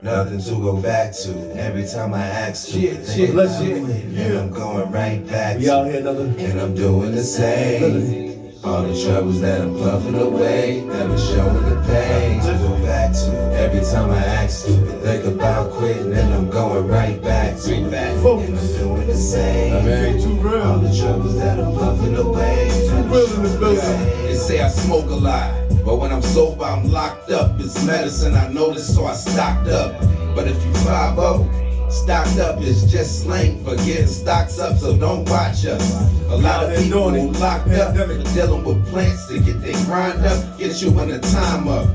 Nothing to go back to. Every time I ask to, and I'm going right back We to. out here, another. And I'm doing the same. All the troubles that I'm puffing away, never showing the pain to go back to. Every time I ask to, think about quitting, and I'm going right back to. And I'm doing the same. All the troubles that I'm puffing away, never showing the pain. They say I smoke a lot, but when I'm sober, I'm locked up. It's medicine, I know this, so I stocked up. But if you 5-0, stocked up is just slang for getting stocks up, so don't watch us. A lot of people who locked up for dealing with plants to get their grind up, get you in a time up.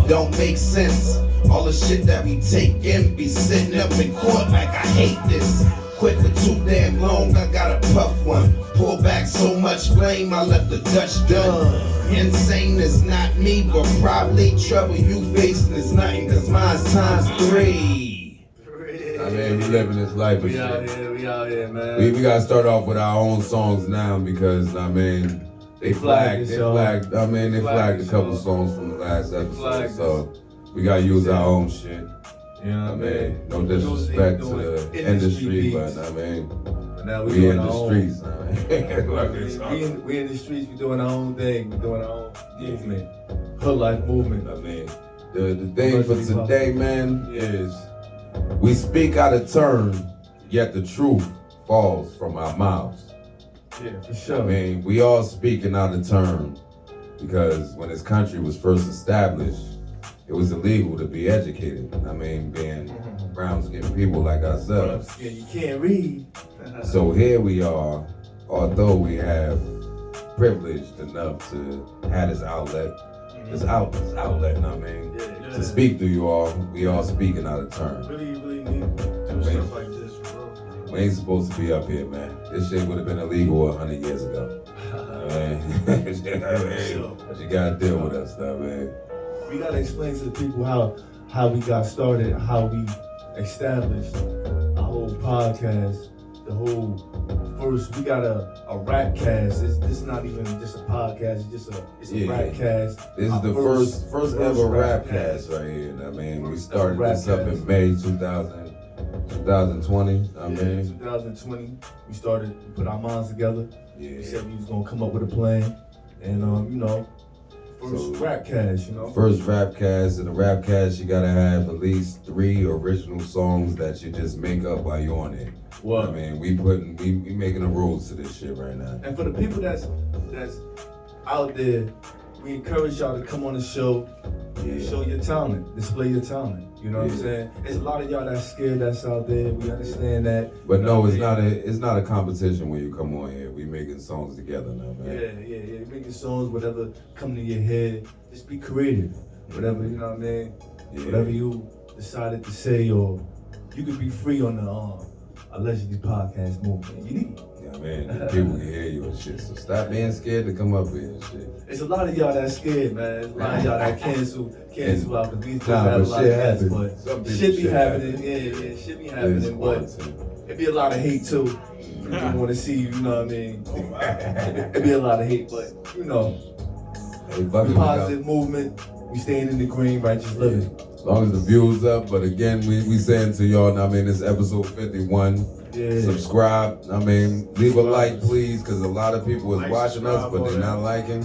Don't make sense. All the shit that we take in be sitting up in court like I hate this. Quit for too damn long, I got a puff one. Pull back so much flame, I left the Dutch done. Insane is not me, but probably trouble you facing is nothing, cause mine's times 3. I mean, we living this life. We out here, man. We gotta start off with our own songs now because, I mean, they flagged a couple songs from the last episode, so we gotta use our own shit. You know what I mean? No disrespect to the industry, but I mean, we in the streets. We in the streets, we doing our own thing, we doing our own movement. Hoodlife movement. I mean, the thing for today, man, is we speak out of turn, yet the truth falls from our mouths. Yeah, for sure. I mean, we all speaking out of turn because when this country was first established, it was illegal to be educated. I mean, being brown-skinned people like ourselves. Yeah, you can't read. So here we are, although we have privileged enough to have this outlet, I mean, to speak to you all, we all speaking out of turn. Really need to do stuff like this, bro. We ain't supposed to be up here, man. This shit would have been illegal 100 years ago. But you gotta deal with us, though, man. We gotta explain to the people how we got started, how we established our whole podcast, the whole first. We got a rap cast. It's not even just a podcast. It's a rap cast. This is the first ever rap cast right here. I mean, we started this up in May 2020. I mean, 2020. We put our minds together. Yeah. We said we was gonna come up with a plan, and first rap cast, First rap cast. In a rap cast, you gotta have at least 3 original songs that you just make up while you're on it. Well, I mean, we making the rules to this shit right now. And for the people that's out there, we encourage y'all to come on the show, show your talent, display your talent. You know what I'm saying? There's a lot of y'all that's scared that's out there. We understand that. But no, it's not a competition when you come on here. We making songs together now, man. Yeah. Making songs, whatever come to your head. Just be creative. Whatever, you know what I mean? Yeah. Whatever you decided to say, or you could be free on the allegedly podcast movement. You need. Yeah, man. People can hear you and shit. So stop being scared to come up here and shit. There's a lot of y'all that's scared, man. There's a lot of y'all that cancel out because we still Nah, have a but lot of shit guests, happens. but shit be happening. Yeah, shit be happening, but it be a lot of hate too. People want to see you, you know what I mean? It be a lot of hate, but we positive movement. We staying in the green, righteous living. As long as the views up, but again, we saying to y'all, I mean, it's episode 51. Yeah. Subscribe. I mean, leave a like, please, because a lot of people is watching us, but they're not liking.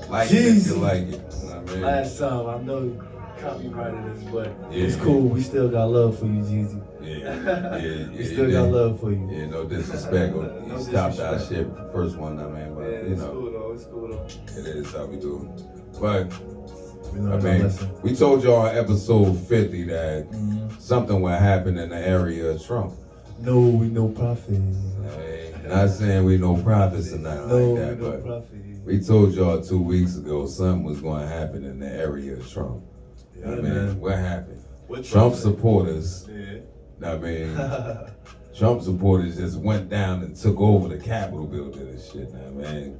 Like it if you like it. You know what I mean? Last time, I know you copyrighted this, but it's cool. We still got love for you, Jeezy. Yeah. We still got love for you. Yeah, no disrespect. You stopped our shit first one, I mean, but it's cool though. It is how we do. But I mean, we told y'all on episode 50 that something will happen in the area of Trump. No, we no prophet. Hey, not saying we no prophets or nothing like that, but we told y'all 2 weeks ago something was going to happen in the area of Trump. Yeah, I mean, man. what happened? What Trump supporters, Yeah. I mean, Trump supporters just went down and took over the Capitol building and shit, man.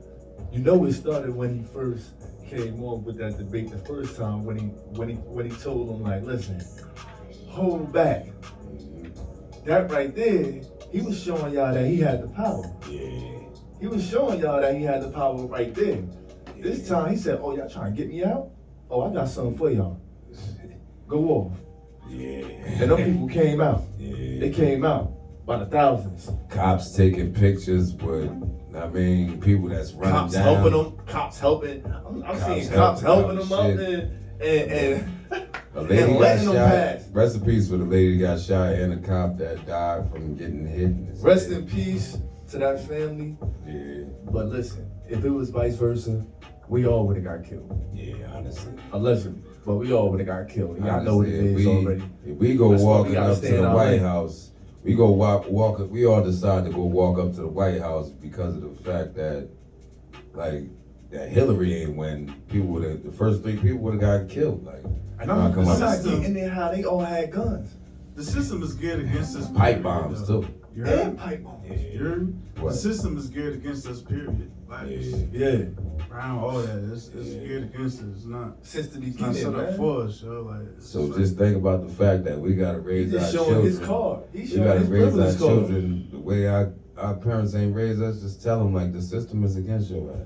You know, it started when he first came on with that debate the first time when he told them, like, listen, hold back. That right there, he was showing y'all that he had the power. Yeah. He was showing y'all that he had the power right there. This time he said, oh, y'all trying to get me out? Oh, I got something for y'all. Go off. Yeah. And them people came out. Yeah. They came out by the thousands. Cops taking pictures with, I mean, people that's running Cops down. helping them. Cops helping. I'm seeing cops helping them out there and a lady and got letting them shot. pass. Rest in peace for the lady that got shot and a cop that died from getting hit. In his Rest head. in peace to that family. Yeah. But listen, if it was vice versa, we all would have got killed. Yeah, honestly. Allegedly. But we all would have got killed. Y'all know what it is already. If we go That's why we walking gotta up stay to in the our White lane. House, we go walk. We all decide to go walk up to the White House because of the fact that, like, that Hillary ain't win. People would have, the first 3 people would have got killed. Like, And I'm not getting there how they all had guns. The system is geared against us. pipe bombs too. You heard? And pipe bombs. You heard? What? The system is geared against us, period. Like, Yeah. brown, all that. It's geared against us. It's not, Since the it's not beginning, set up man. for us, yo. Like, So just think about the fact that we gotta raise He's our just showing children. his card. He's We showing gotta his raise our privilege card. children the way our parents ain't raised us. Just tell them like the system is against your ass.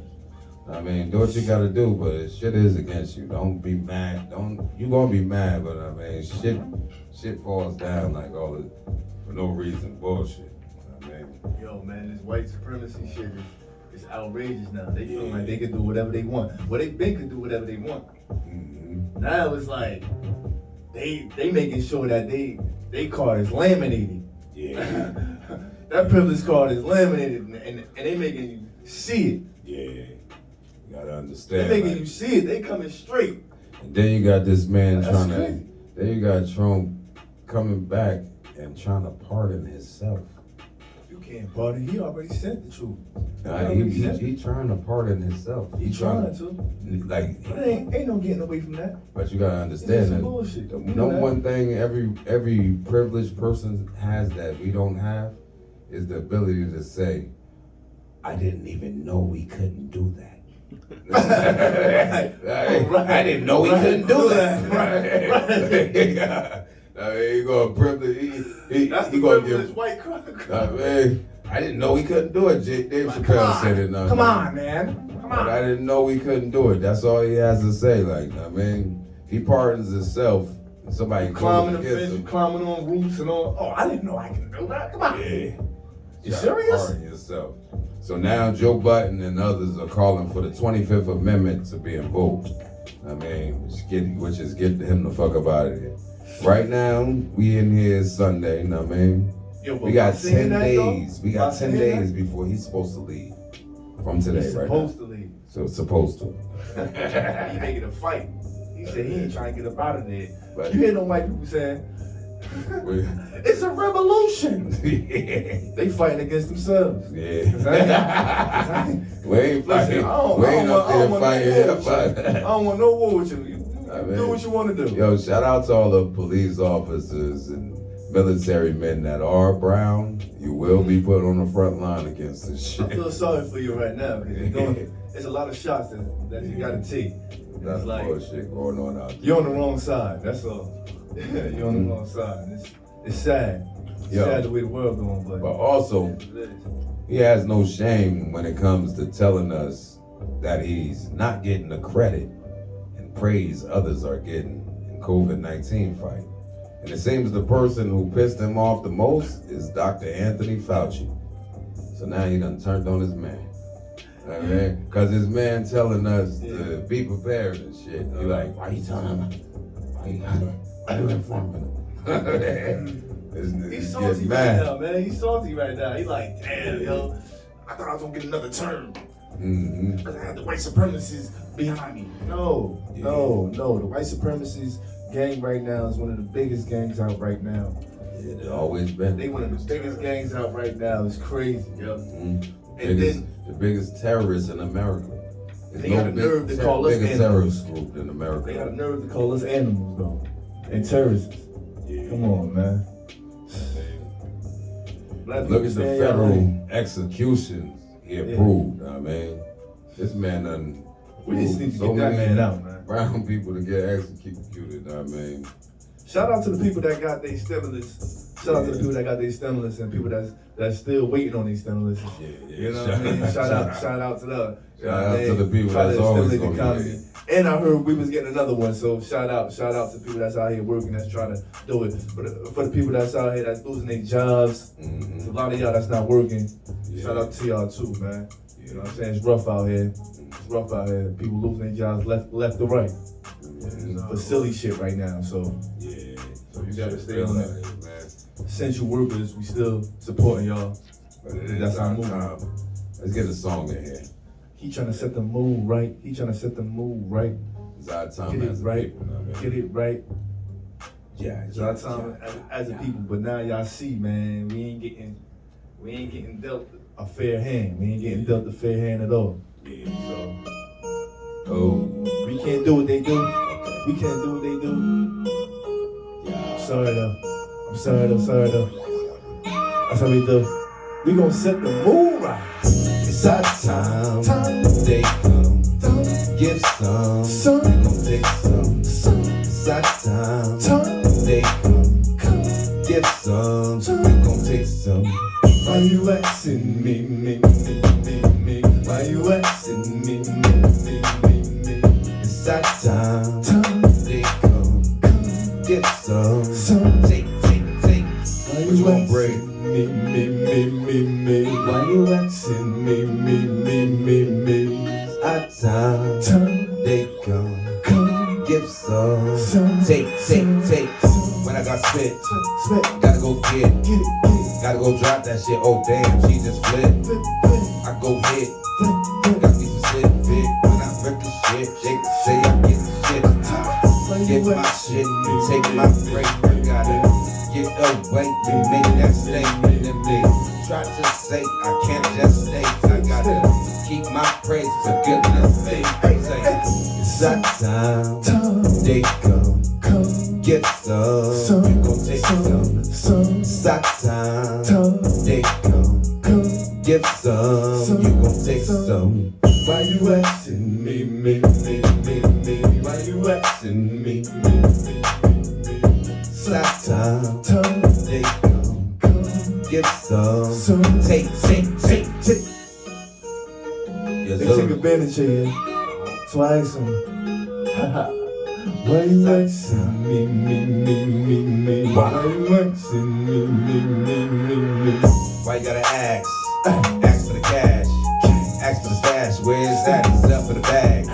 I mean, do what you gotta do, but shit is against you. Don't be mad. You gonna be mad, but I mean, shit falls down like all the for no reason bullshit. I mean, Yo, man, this white supremacy shit is outrageous now. They feel like they can do whatever they want. Well, they been can do whatever they want. mm-hmm. Now it's like they making sure that they card is laminated. Yeah, That privilege card is laminated, and they making you see it. yeah. You gotta They understand. making like, you see it. They coming straight. and then you got this man That's trying crazy. to. Then you got Trump coming back and trying to pardon himself. You can't pardon. He already said the truth. He trying to pardon himself. He trying to. Like, But ain't no getting away from that. but you gotta It's understand some that bullshit. the You know number that. one thing every privileged person has that we don't have is the ability to say, I didn't even know we couldn't do that. I didn't know he couldn't do that. Right. I mean, he gonna privilege. That's He the gonna privilege give. white card. I mean, I didn't know he couldn't do it. Dave Chappelle said it. Come on, man. Come But on. I didn't know he couldn't do it. That's all he has to say. Like, I mean, he pardons himself. Somebody Climbing goes the against fence, him. climbing on roofs and all. Oh, I didn't know I could do that. Come on. Yeah. You gotta serious? Pardon yourself. So now Joe Biden and others are calling for the 25th Amendment to be invoked. I mean, which is get him the fuck up out of here. Right now, we in here Sunday, you know what I mean? Yo, but We got by saying 10 that, days. though, We got by 10 saying days that, before he's supposed to leave. From today, he's right supposed now. to leave. So it's supposed to. He making a fight. He said he ain't trying to get up out of there. But- You hear them white people saying, We- it's a revolution. yeah. They fighting against themselves. We ain't fighting. Listen, We ain't up there I fighting. don't want no war with you. I Do mean, what you want to do. Yo, shout out to all the police officers and military men that are brown. You will be put on the front line against this I shit. feel sorry for you right now because there's a lot of shots that you got to take. That's It's like bullshit going on out there. you're on the wrong side. That's all. You're on the wrong side. It's sad. It's Yo. sad the way the world going, but But also, it is. he has no shame when it comes to telling us that he's not getting the credit and praise others are getting in COVID-19 fight. And it seems the person who pissed him off the most is Dr. Anthony Fauci. So now he done turned on his man. Because his man telling us to be prepared and shit. He like, why you telling him? Why you informing him? This nigga He's get salty right mad. now, man. He's salty right now. He's like, damn, yo, I thought I was gonna get another term Mm-hmm. because I had the white supremacists behind me. No. The white supremacists gang right now is one of the biggest gangs out right now. Yeah, they always been. They one of the biggest gangs out right now. It's crazy, yo. And The biggest terrorists in America. There's They got a nerve to call us bigger animals. terrorist group in They got a America. nerve to call us animals, though, and terrorists. Come on, man. Black Look people at the stay in your federal lane. executions he approved. I mean, this man done. We just need to so get that many man out, man. Brown people to get executed. I mean, Shout out to the people that got their stimulus Shout out to the people that got their stimulus and people that's still waiting on these stimulus. You know what I mean? Shout out to them. Shout out to the people that's always stimulate the economy. And I heard we was getting another one, so shout out to people that's out here working, that's trying to do it. For the people that's out here that's losing their jobs, there's a lot of y'all that's not working. Shout out to y'all too, man. You know what I'm saying? It's rough out here. It's rough out here. People losing their jobs left to right. For silly shit right now, so so you gotta stay on that. Essential workers, we still supporting y'all. That's our move. Let's get a song in here. He trying to set the mood right. It's our time Get as it right. people, man. Get it right. Yeah, It's our time as a people. But now y'all see, man, we ain't getting dealt a fair hand. We ain't getting dealt a fair hand at all. So Oh, we can't do what they do. We can't do what they do. I'm sorry though. That's how we do. We gonna set the mood right. It's our time. They come. Give some. We gon' take some. It's our time. They come. Give some. We gon' take some. Why you asking me? Why you asking me? It's our time. They come. Give some. Take. Why What you gon' break? me? Why you asking me? It's our time. They come. Give some. Take. When I got spit, gotta go get it. Gotta go drop that shit. Oh damn, she just flipped. I go hit. Got me specific. When I rip the shit, they say I get the shit. Get my shit, take my break. I gotta get away to make that statement. And they try to say I can't just stay. I gotta keep my praise for goodness sake. Say it's our time. They come. Get some. We gon' take some. It's our time. They come. Give some. You gon' take some. Why you asking me? Why you asking me? It's our time. They come. Give some. Take. Yes, They sir. take advantage of you. So I ask them, why you asking me? Why you asking me? Why you gotta ask? Ask for the cash. Ask for the stash. Where is that? It's up in the bag.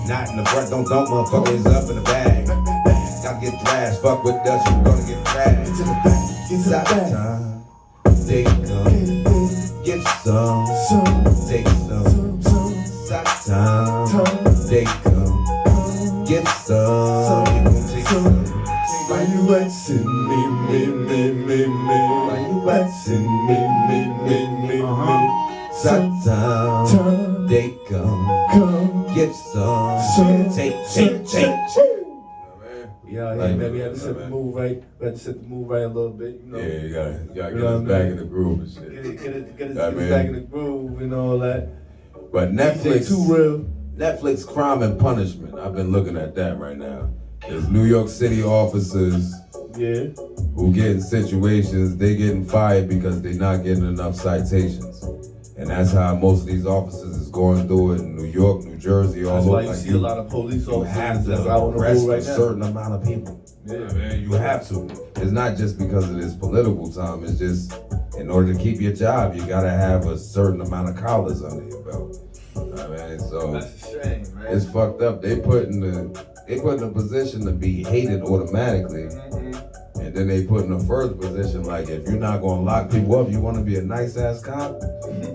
Not in the front, don't motherfucker, it's up in the bag. Gotta get thrashed. Fuck with us, you gonna get thrashed. Get to the back, get to It's the our back. time. They come. Give some. Take some. It's our time. They come. Give some. You gon' take some. Why you asking me? Why you asking me? It's our time. They come. Give some. Take. Yeah, man, we had to set the mood right. We had to set the mood right a little bit, you know. yeah, you gotta get You know us what I back mean? in the groove and shit. Get Yeah, us man. back in the groove and all that. But Netflix too real. Netflix Crime and Punishment. I've been looking at that right now. There's New York City officers Yeah. who get in situations, they getting fired because they're not getting enough citations. And that's how most of these officers is going through it in New York, New Jersey, all That's over. why you see a lot of police you have officers that's to out on the arrest road a right now. certain amount of people. Yeah. Man, you have to. It's not just because of this political time. It's just in order to keep your job, you gotta have a certain amount of collars under your belt. I mean, so That's a shame, man. it's fucked up. They put in a position to be hated automatically, and then they put in a further position like if you're not gonna lock people up, you want to be a nice ass cop,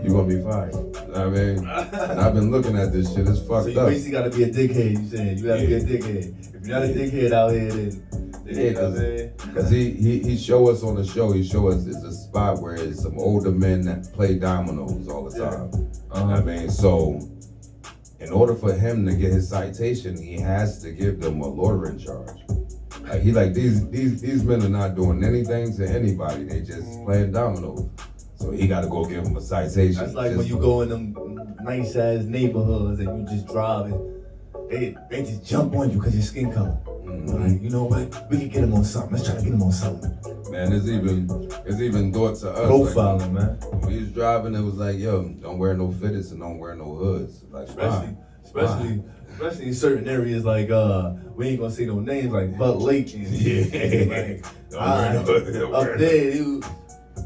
you're gonna be fired. I mean, and I've been looking at this shit. It's So fucked you up. basically gotta be a dickhead, you saying. You gotta be a dickhead. If you're not a dickhead out here, then Yeah, you know what I'm saying? Cause he show us on the show. He show us it's a spot where it's some older men that play dominoes all the time. I mean, so in order for him to get his citation, he has to give them a loitering charge. Like these men are not doing anything to anybody. They just playing dominoes. So he got to go give them a citation. That's like just when you for- go in them nice ass neighborhoods and you just drive and they just jump on you because your skin color. Like, you know what? We can get him on something. Let's try to get him on something. Man, it's even thought to us. Profiling, like, man. When we was driving, it was like, yo, don't wear no fitteds and don't wear no hoods. Like, Especially in certain areas like we ain't gonna say no names like Butt Lake and like up there,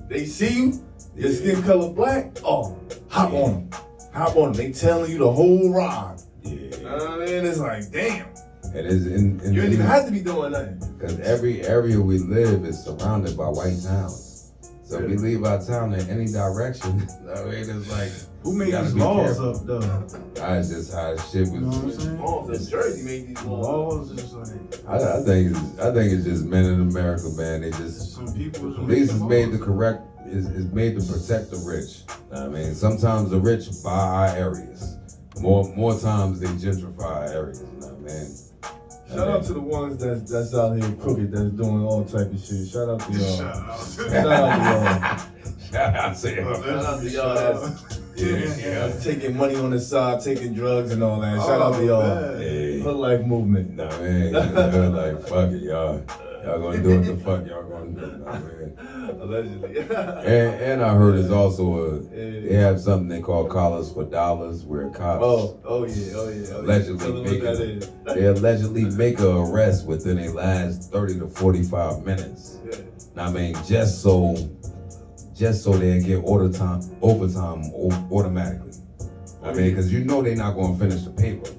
they see you, your skin color black, oh, hop on them. They telling you the whole ride. Yeah. You know what I mean? It's like, damn. It is in You ain't even have to be doing nothing. Because every area we live is surrounded by white towns. So if we leave our town in any direction, I mean, it's like, who made these laws careful. up though? That's just how shit was. You know what I'm saying? Laws, Jersey made these laws. Laws is like I think it's just men in America, man. They just some people. police is made to correct is made to protect the rich. I mean, sometimes the rich buy our areas. More times they gentrify our areas. You know what I mean? Shout out to the ones that's out here crooked, that's doing all type of shit. Shout out to y'all. Shout out Shout out to y'all. Shout out to y'all that's taking money on the side, taking drugs and all that. Shout out to y'all. Hey. Hoodlife movement. Nah, man, they're like, fuck it, y'all. Y'all gonna do what the fuck y'all gonna do, nah, man. Allegedly. And I heard it's also they have something they call collars for dollars, where cops Oh yeah. they allegedly make a arrest within a last 30 to 45 minutes. Yeah. I mean, just so they get overtime automatically. I mean, because you know they're not gonna finish the paper.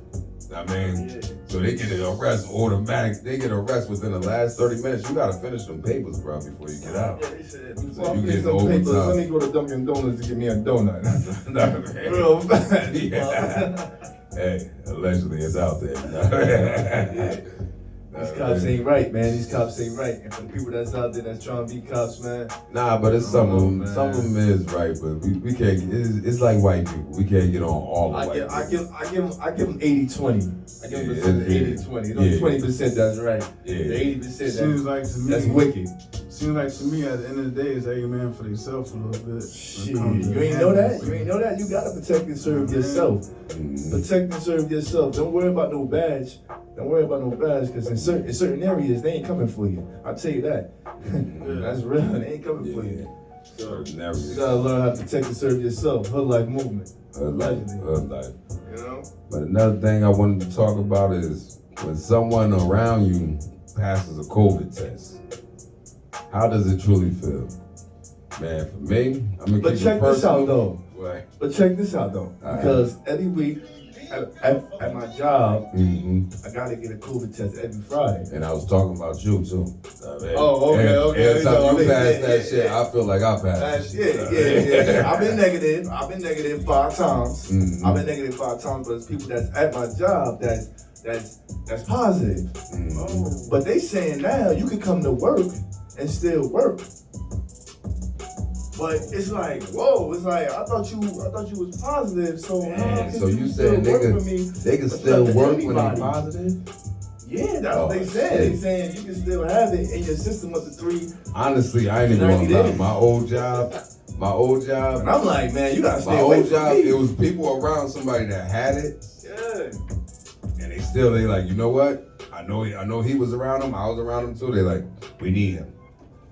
I mean, so they get an arrest automatic. They get arrest within the last 30 minutes. You gotta finish them papers, bro, before you get out. Yeah, they said, So you get get some papers. overtime. Let me go to Dunkin' Donuts to get me a donut. Nah, man. Real fast. Yeah. Hey, allegedly it's out there. These cops ain't right, man. These cops ain't right. And for the people that's out there that's trying to be cops, man. Nah, but it's some of them. man. Some of them is right, but we can't. It's like white people. We can't get on all the white people. I give them 80-20. I give them 80-20. You know, Yeah. 20% that's right. Yeah. The 80% Seems like to me that's wicked. Seems like to me at the end of the day is every man for themselves a little bit. Shit, you ain't know that? You ain't know that? You gotta protect and serve yourself. Protect and serve yourself. Don't worry about no badge. Don't worry about no badge, because in certain areas, they ain't coming for you. I'll tell you that. That's real. They ain't coming for you. So, you gotta learn how to protect and serve yourself. Hoodlife movement. Hoodlife. You know? But another thing I wanted to talk about is when someone around you passes a COVID test, how does it truly feel? Man, for me, I'm gonna But keep check it this out personal. though. Right. But check this out though. Because every week at my job, I gotta get a COVID test every Friday. And I was talking about you too. Oh, okay. Every time you pass that yeah, shit, I feel like I passed. Yeah. I've been negative 5 times. I've been negative 5 times, but it's people that's at my job that's positive. But they saying now you can come to work and still work. But it's like, whoa, it's like I thought you was positive, so So you saying they can still work when they're positive? Yeah, that's what they said. They saying you can still have it in your system up to 3. Honestly, I ain't even gonna lie. My old job, And I'm like, man, you gotta my stay away old from job, me. it was people around somebody that had it, Yeah. and they like, you know what? I know he was around him. I was around him too. They like, we need him.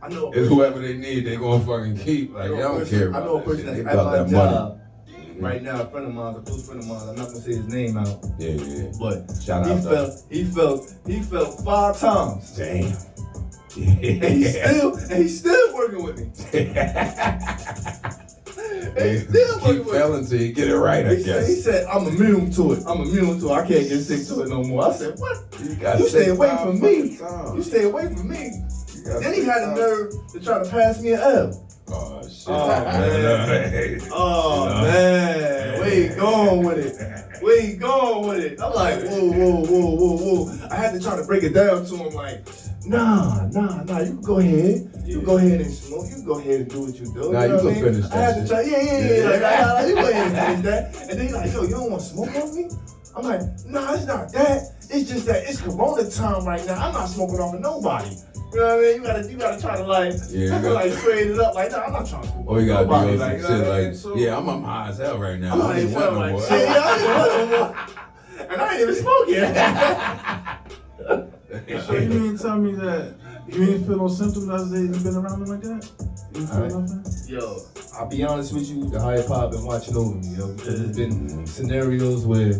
I know. It's whoever they need, they gonna fucking keep. Like, I don't care about I know a that person shit. They that's at about my that job money. right now, a friend of mine, a close friend of mine. I'm not gonna say his name out, Yeah. but Shout out though. he felt 5 times. Damn. And he's still working with me. He's still working Keep with me. failing till you get it right, I He guess. said, I'm immune to it. I can't get sick to it no more. I said, what? got You stay sick away 5 from me. fucking times. You stay away from me. got Then he sick had the 5 nerve to try to pass me an L. Oh, shit. Oh, man. Oh, man. Where you going with it? I'm like, whoa. I had to try to break it down to him like, nah. You can go ahead. You go ahead and smoke. You can go ahead and do what you do. Nah, you know you what can I mean? finish that I had to shit. try, yeah. Like, you go ahead and finish that. And then he's like, yo, you don't want to smoke on me? I'm like, nah, it's not that. It's just that it's Corona time right now. I'm not smoking off of nobody. You know what I mean? You gotta try to like, like straighten it up. Like, nah, I'm not trying to smoke. Oh, you gotta nobody. do Like, some you know shit what I mean? like, So, yeah, I'm high as hell right now. I'm I not ain't even want feeling no like more. shit. Yeah, I didn't want no more. And I ain't even smoke yet. So you mean tell me that You ain't feel no symptoms as they been around them like that? You feel Alright. nothing? Yo, I'll be honest with you, the higher pop been watching over me, yo, because there's been scenarios where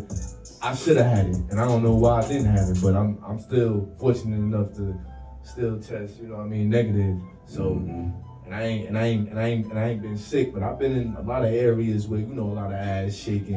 I should have had it, and I don't know why I didn't have it, but I'm still fortunate enough to still test, you know what I mean, negative. So, and I ain't been sick, but I've been in a lot of areas where, you know, a lot of ass shaking,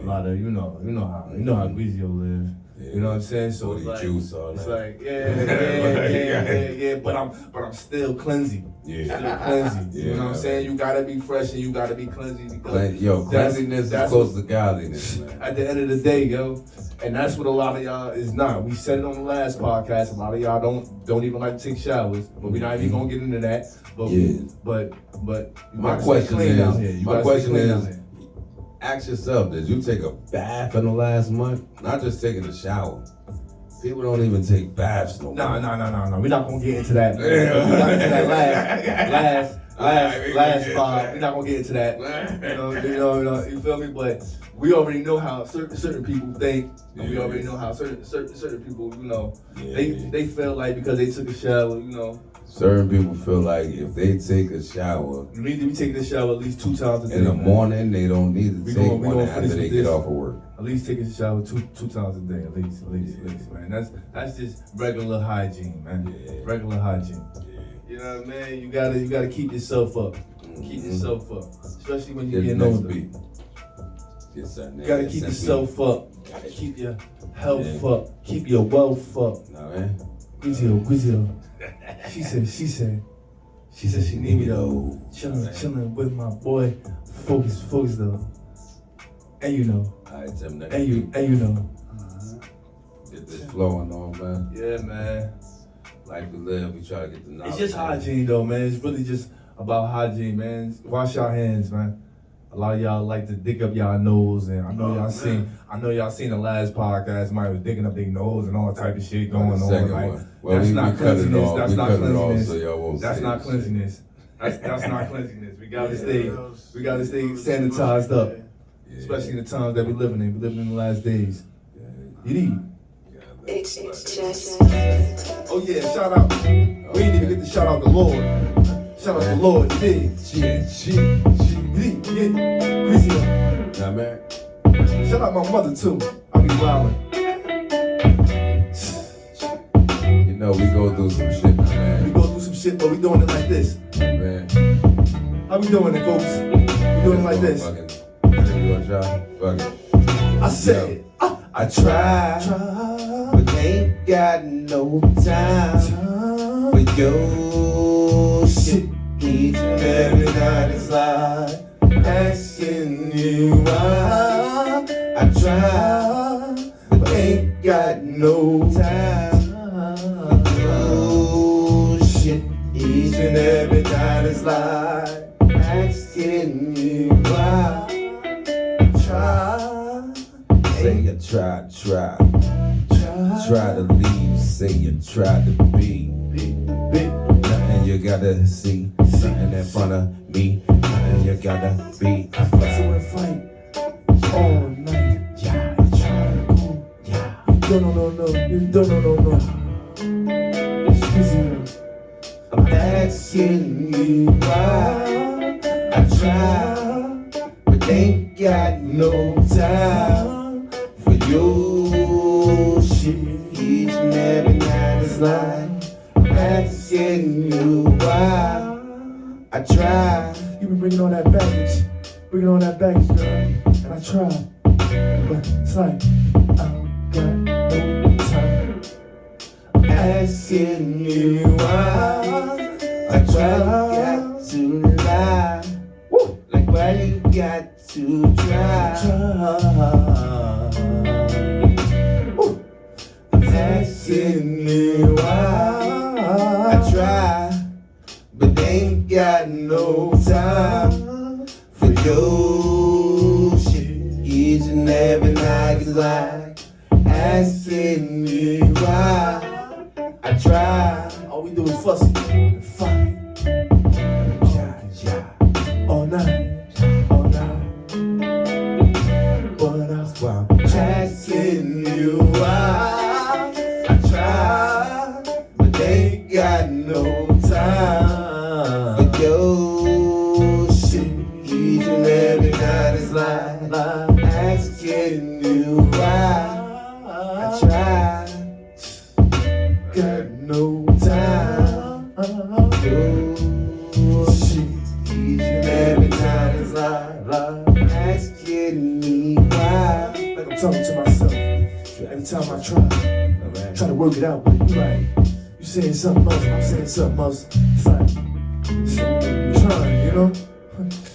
a lot of, you know how Guizio live. You know what I'm saying? So it's like, juice all it's that. like, yeah. But I'm still cleansy. Still cleansy. You know what I'm saying? You gotta be fresh and you gotta be cleansy because Cleanliness is close to godliness, man. at the end of the day, yo. And that's what a lot of y'all is not. We said it on the last podcast. A lot of y'all don't even like to take showers, but we're not even gonna get into that. But but you My gotta question stay clean is- out here. You my gotta stay question clean is- out here. Ask yourself, did you take a bath in the last month? Not just taking a shower. People don't even take baths no more. No. We're not gonna get into that. We're not gonna get into that last spot. We're not gonna get into that. You know, you feel me? But we already know how certain people think. And we already know how certain people, you know, they feel like because they took a shower, you know. Certain people feel like if they take a shower You need to be taking a shower at least 2 times a day. in the man. morning, they don't need to We take gonna one finish after they with get this. off of work. At least take a shower two times a day, at least, man. That's just regular hygiene, man. Yeah. Regular hygiene. You know what I mean? You gotta keep yourself up. Keep yourself up, especially when you're getting older. You gotta keep yourself up. Gotta keep your health up. Keep your wealth up. Nah, man. Guizio. She said she need me though. Chillin' with my boy. Focus though. And you know. Alright, Tim, next And you know. get this flowing on, man. Yeah, man. Life we live, we try to get the knowledge. It's just hygiene though, man. It's really just about hygiene, man. Wash your hands, man. A lot of y'all like to dig up y'all nose, and I know y'all seen the last podcast. Somebody was digging up their nose and all type of shit going on. Like, Well, that's we not cut it cleanliness. off. That's We not cut it off cleanliness. so y'all won't That's say not shit. cleanliness. That's not cleanliness. We gotta stay sanitized up, especially in the times that we living in. We living in the last days. You need. It's just Oh yeah, shout out. We didn't even get to shout out the Lord. Shout out the Lord, you dig? You dig? Yeah. Greasy. Nah, man. Shout out my mother too. I be wildin'. You know, we go through some shit, We man. go through some shit, but we doing it like this. Man. How we doing it, folks? We doing it like this. You gonna try? Fuck it. I said, I try, but ain't got no time for your shit. Each and every night is like asking you why. I try, but ain't got no time for your shit. Each and every night is like asking you why. Try. Say you try to leave, say you try to be. Nothing you gotta see, something in front of me, nothing you gotta be. I fight all night, yeah, yeah. You don't know. It's easy. I'm asking you why. I try, but ain't got no time for your shit. Each and every night is like asking you why. I try. you been bringing all that baggage, girl. And I try, but it's like, I don't got no time. Asking you why. I got to lie. Woo! Like why you got to try. Asking you why. I try, but ain't got no time for your shit. Each and every night is like asking you why. I try. All we do is fussy and fight. Yeah. All night. But I'm Asking you why. I try, but ain't got shit. Each and every time it's asking me why. Like I'm talking to myself. Every time I try to work it out, but you like, you saying something else, I'm saying something else. It's like, I'm trying, you know?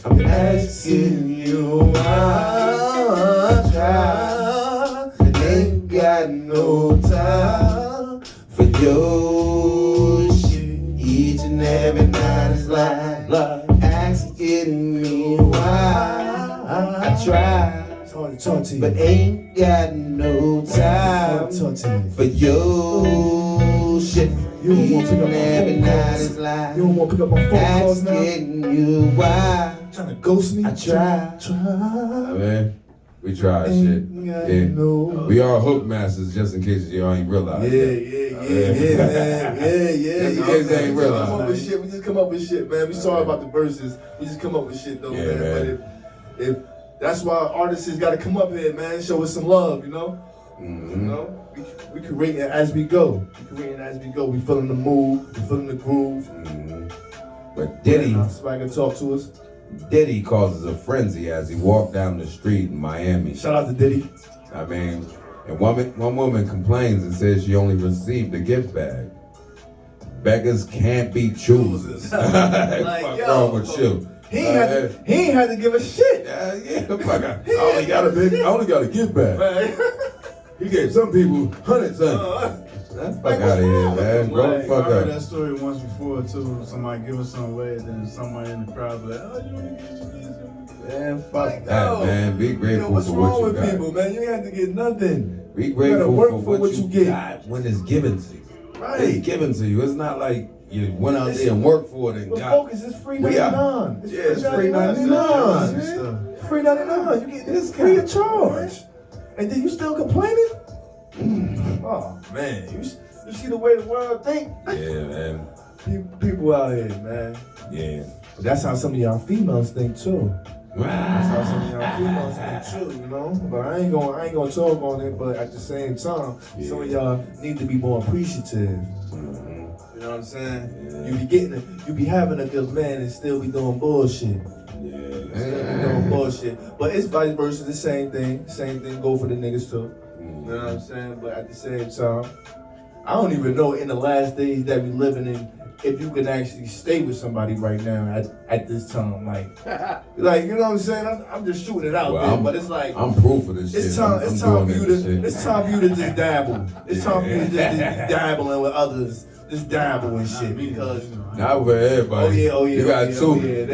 I'm asking you why I try, and ain't got no time for your shit. Each and every night is like asking me why I try. It's hard to talk to you. But ain't got no time Talk to me. for your shit. You don't want Each to pick up and my every phone night calls. is like You don't want to pick up my phone calls now? asking you why Trying to ghost me? I try. I mean, we tried shit. Ain't got Yeah. no. We are hook masters, just in case you ain't realize. Yeah, that. man. Yeah. Just in case they ain't We just come up realize. with shit. We just come up with shit, man. We sorry about the verses. We just come up with shit, though, Yeah, man. man. But if that's why artists got to come up here, man. Show us some love, you know. You Mhm. know, we create it as we go. We create it as we go. We feeling the mood. We feeling the groove. Mhm. But Diddy, Swagger talk to us. Diddy causes a frenzy as he walked down the street in Miami. Shout out to Diddy. I mean, and one woman complains and says she only received a gift bag. Beggars can't be choosers. Like, Fuck yo, wrong with you? He ain't had to give a shit. Yeah, fuck. I only got a gift bag. Right. He gave some people hundreds of. Fuck out of here, man. Grow the Like, fuck I heard up. that story once before too. Somebody giving something away, and then somebody in the crowd be like, "Oh, you want to get your these?" Man, fuck that, man. Be grateful what's for wrong what you with got. people, man? You ain't have to get nothing. Be You gotta grateful work for what you get. got when it's given to you. Right. It's given to you. It's not like you went out there and worked for it and But got. focus is free We are- 99. Yeah, it's free 99. It's free 99. You get this free of charge. And then you still complaining? Oh man, you see the way the world think? Yeah, man. People out here, man. Yeah. But that's how some of y'all females think too. That's how some of y'all Wow. females think too, you know. But I ain't gonna talk on it. But at the same time, some of y'all need to be more appreciative. Mhm. You know what I'm saying? Yeah. You be having a good man and still be doing bullshit. Still be doing bullshit. But it's vice versa, the same thing. Same thing go for the niggas too. You know what I'm saying? But at the same time, I don't even know in the last days that we living in if you can actually stay with somebody right now at this time. Like you know what I'm saying? I'm just shooting it out Well, there, but it's like I'm proof of this shit. it's time. I'm It's time for doing you this to. shit. It's time for you to just dabble. It's time for you to just dabbling with others. Just dabble and shit because. Not with everybody. Oh yeah. You got two. You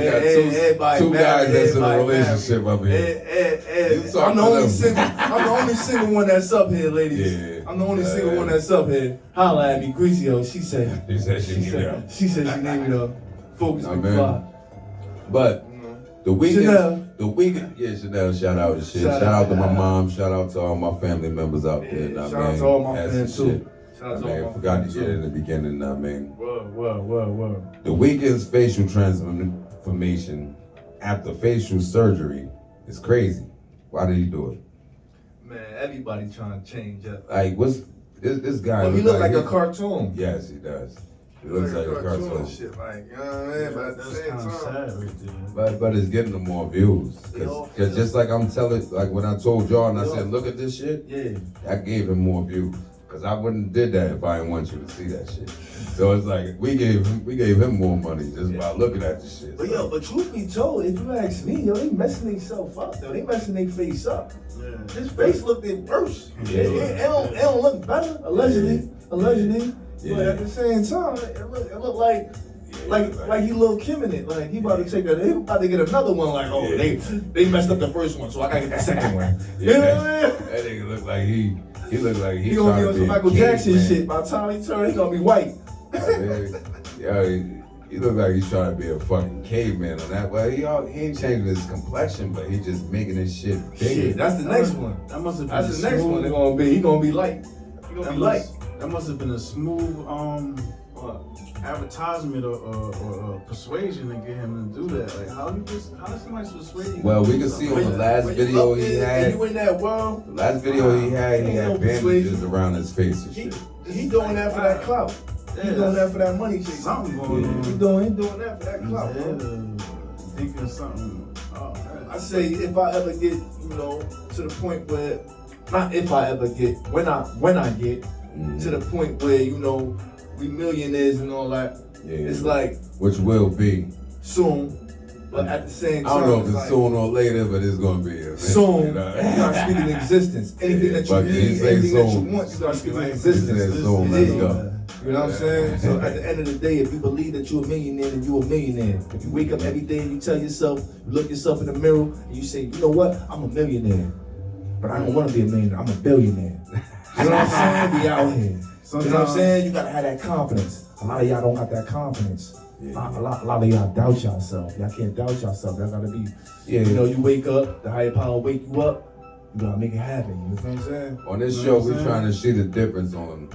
got two guys that's in a relationship up here. You talk I'm the to only them. single. I'm the only single one that's up here, ladies. Yeah. I'm the only single one that's up here. Holla at me, Greasio. She said. She said she need help. She said she need me to focus Nah, on man. fly. But the weekend, Chanel. yeah, Chanel, shout out to shit. Shout Shout out to my out. mom. Shout out to all my family members out there. Yeah, Nah, shout out man. to all my That's fans the too. shit. Shout out I to all mean, my forgot to fans get it too. in the beginning. I mean, Word. the weekend's facial transformation after facial surgery is crazy. Why did he do it? Man, everybody trying to change up. Like, what's this guy? Well, he look like a cartoon. Yes, he does. He looks like a cartoon. Shit, like, you know what I mean? But at the That's same kind of time, sad right there. But it's getting them more views. Cause just like I'm telling, like when I told y'all and I said, look at this shit, yeah. I gave him more views. Cause I wouldn't did that if I didn't want you to see that shit. So it's like we gave him more money just by looking at the shit. But yo, but truth be told, if you ask me, yo, they messing themselves up, though. They messing their face up. Yeah. His face looked worse. Yeah. It don't look better, allegedly. Yeah. But at the same time, it look like he Lil Kim in it. Like he about to he about to get another one. Like they messed up the first one, so I gotta get the second one. You know what I mean? That nigga look like he look like He gonna be on some Michael Jackson shit. By the time he turn, he gonna be white. Yeah, he look like he's trying to be a fucking caveman on that. Well, he ain't changing his complexion, but he just making his shit bigger. Shit, that's the next one. That must have been That's the next one. They're gonna be. He gonna be light. He gonna be light. That must have been a smooth advertisement or persuasion to get him to do that. Like how does somebody persuade you? Well, we can see on the last video he had. You in that world? The last video he had Ain't no bandages persuasion. around his face and He shit. he doing that for that clout. He's doing that for that money chase. Something going on. He doing that for that clout, bro. Thinking something. Oh, man. I say if I ever get, to the point where, not if I ever get, when I get to the point where, we millionaires and all that, it's like, which will be soon, but at the same time, I don't know if it's like, soon or later, but it's gonna be eventually, soon. you know? You gotta speak in existence. Anything that you need, anything that you want, you gotta speak in existence. Soon, let's go. You know what I'm saying? So at the end of the day, if you believe that you're a millionaire, then you're a millionaire. If you wake up every day and you tell yourself, you look yourself in the mirror and you say, you know what, I'm a millionaire. But I don't want to be a millionaire, I'm a billionaire. You know what I'm saying? Be out here. You know what I'm saying? You gotta have that confidence. A lot of y'all don't have that confidence. A lot of y'all doubt yourself. Y'all can't doubt yourself. Y'all gotta be, you wake up, the higher power wake you up, you gotta make it happen. You know what I'm saying? On this show, we're trying to see the difference on,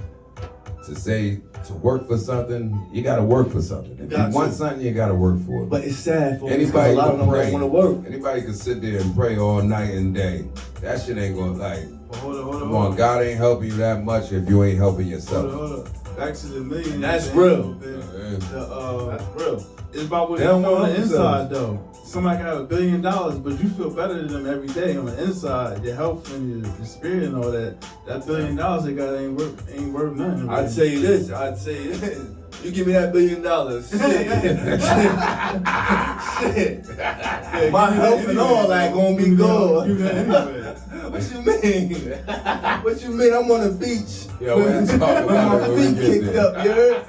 to work for something, you gotta work for something. If you want something, you gotta work for it. But it's sad for anybody a lot of them don't want to work. Anybody can sit there and pray all night and day. That shit ain't gonna, like, come on, God ain't helping you that much if you ain't helping yourself. Hold up. Back to the million. That's real. That's real. It's about what you feel on the inside, though. Somebody can have $1 billion, but you feel better than them every day on the inside. Your health and your spirit and all that. That $1 billion they got ain't worth nothing. I'd say this. You give me that $1 billion. Shit. My health and all that gonna be good. What you mean? What you mean? I'm on the beach. Yo, we're talking about my feet kicked up, you heard?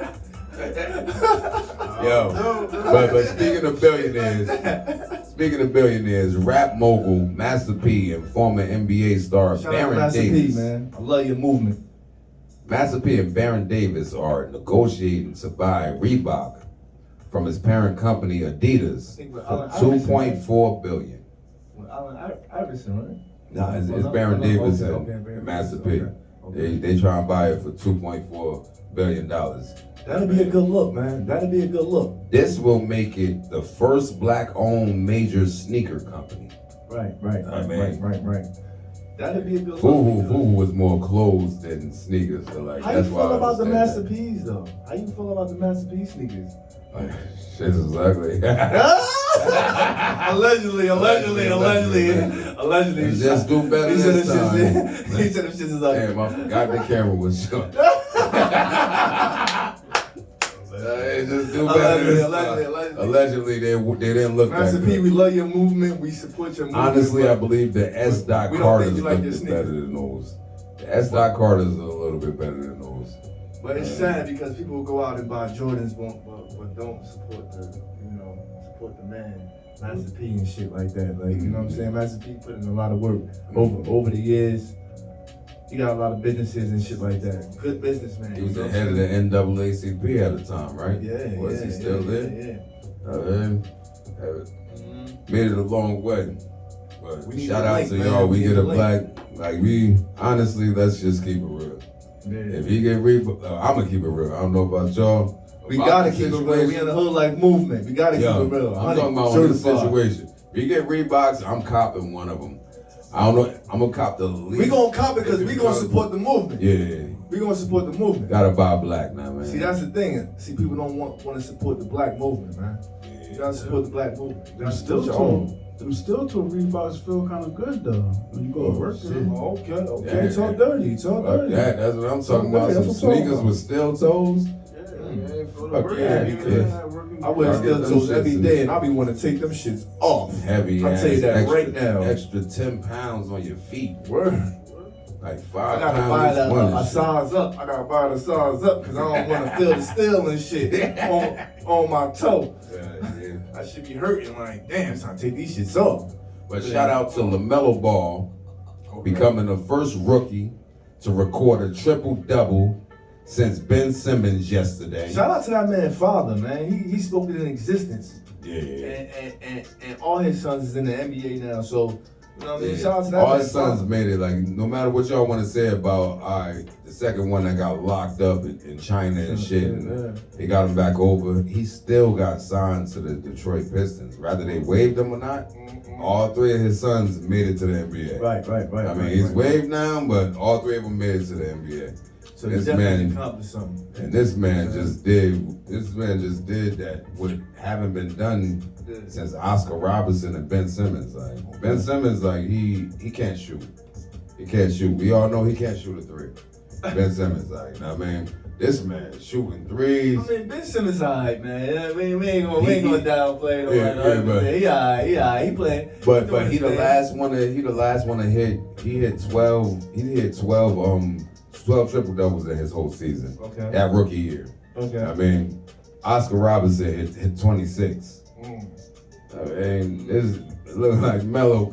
But speaking of billionaires, rap mogul Master P and former NBA star Baron Davis. P, man. I love your movement. Master P and Baron Davis are negotiating to buy Reebok from his parent company Adidas for $2.4 billion. Allen Iverson, right? No, it's Baron Davis and Master P. They try and buy it for $2.4 billion. That'll be a good look, man. That'll be a good look. This will make it the first black-owned major sneaker company. Right. That'll be a good look. Fubu was more clothes than sneakers. So like, how that's you why feel about the Master that. P's though? How you feel about the Master P sneakers? Like, shit is ugly. Allegedly. Just do better this time. He said them shit is ugly. Damn, I forgot the camera was shut. Just do better. Allegedly, they didn't look Master that P, good. we love your movement. We support your movement. Honestly, I believe the S. Dot Carters like look better than those. The S. Dot Carters are a little bit better than those. But it's sad because people will go out and buy Jordans, but don't support the man, Master P and shit like that. Like, you know what I'm saying? Master P put in a lot of work over the years. He got a lot of businesses and shit like that. Good businessman. He was the head of the NAACP at the time, right? Yeah. Was he still there? Yeah. Made it a long way. But We shout need a out link, to man. y'all. We We get need a a link. black, like we, honestly, let's just keep it real. Yeah. If he get Reebok, I'm gonna keep it real. I don't know about y'all. We gotta keep it real. We in the Hoodlife movement. We gotta keep it real. I'm talking about on this situation. If you get Reeboks, I'm copping one of them. I don't know. I'm gonna cop the least. We gonna cop it because we gonna support the movement. Yeah. We gonna support the movement. Gotta buy black now, man. See, that's the thing. See, people don't want to support the black movement, man. You gotta support the black movement. You gotta support your own. Them steel toe Reeboks feel kind of good though when you go to work. Okay. Talk dirty. That's what I'm talking about. Some sneakers with steel toes. I wear steel toes every day, and I be want to take them shits off. Heavy. I'll tell you that extra, right now. Extra 10 pounds on your feet. Word. Like 5 I gotta pounds. buy a a size up. I gotta buy the size up because I don't want to feel the steel and shit on my toe. Yeah. I should be hurting like, damn, it's time to take these shits off. But shout out to LaMelo Ball becoming the first rookie to record a triple-double since Ben Simmons yesterday. Shout out to that man's father, man. He spoke it in existence. Yeah. And all his sons is in the NBA now, so you know what I mean? Shout out to that all man's his sons father. made it. Like, no matter what y'all want to say about the second one that got locked up in China and shit, and they got him back over, he still got signed to the Detroit Pistons. Whether they waived him or not, all three of his sons made it to the NBA. Right. I mean, he's waived now, but all three of them made it to the NBA. So he This definitely man- accomplished something. And this man just did that what haven't been done since Oscar Robertson and Ben Simmons. Like Ben Simmons, like he can't shoot. He can't shoot. We all know he can't shoot a three. Ben Simmons, like, you know what I mean? This man shooting threes. I mean, Ben Simmons alright, man. I mean, we ain't gonna downplay no Yeah, one. He alright, he playing. But he the last one to hit. He hit 12. He hit 12 triple doubles in his whole season. Okay. That rookie year. Okay. I mean, Oscar Robertson hit 26. I mean, it look like Melo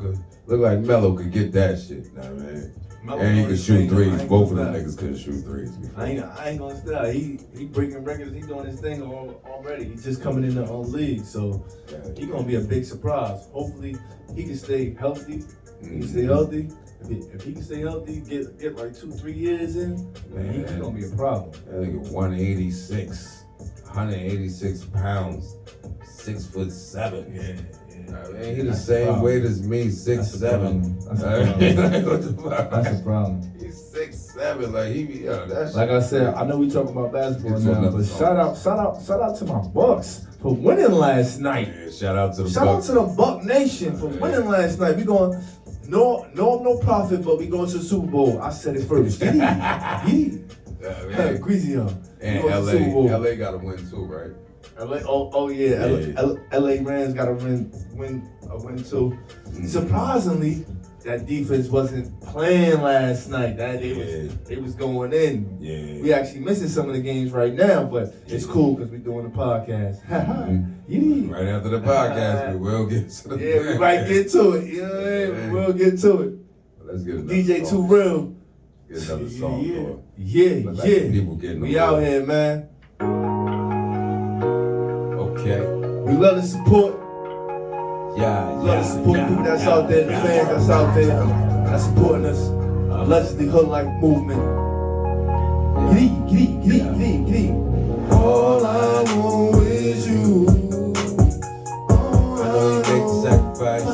could get that shit. You know what I mean? And he could shoot threes. Both of them niggas couldn't shoot threes before. I ain't gonna stop. He breaking records. He doing his thing already. He's just coming in the league, so he gonna be a big surprise. Hopefully, he can stay healthy. He can stay healthy. If he can stay healthy, get like 2-3 years in, man, he's gonna be a problem. That nigga 186 pounds, 6'7". Yeah. I mean, he the same weight as me, 6'7". That's a What the fuck? That's a problem. He's 6'7". Like he be, that Like shit. I said, I know we talking about basketball Get to now, another but song. shout out to my Bucks for winning last night. Yeah, shout out to the Shout out Bucks. to the Buck Nation for winning last night. We going no profit, but we going to the Super Bowl. I said it first. Giddy. Man. Greasy on. And LA got to win too, right? LA, oh yeah, LA Rams got to win too. Surprisingly, that defense wasn't playing last night. They was going in. Yeah. We actually missing some of the games right now, but it's cool because we're doing the podcast. Yeah. Right after the podcast, we will get to the Yeah, we might get to it. You know what I mean? We will get to it. Let's get another DJ song. Too Real. Get another song, boy. Yeah. Let people get in the We out mood. here, man. Okay. We love the support. Yeah. Love to support people that's out there, the fans that's out there, that's supporting us. Allegedly Hoodlife movement. Get in. All I want is you. I know you take the sacrifice. I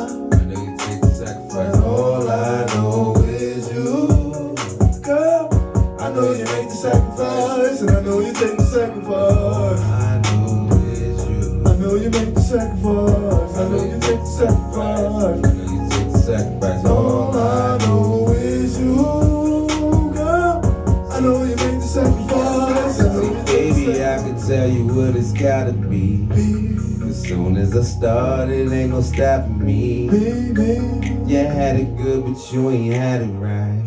know you take the sacrifice. All I know is you. Girl, I know you make the sacrifice, and I know you take the sacrifice. I know is you. I know you make the sacrifice, I know you take the sacrifice. I know you take the sacrifice. All I know is you, girl. I know you make the sacrifice, I know you take the Baby, I can tell you what it's gotta be. As soon as I started, ain't no stopping me. You had it good, but you ain't had it right.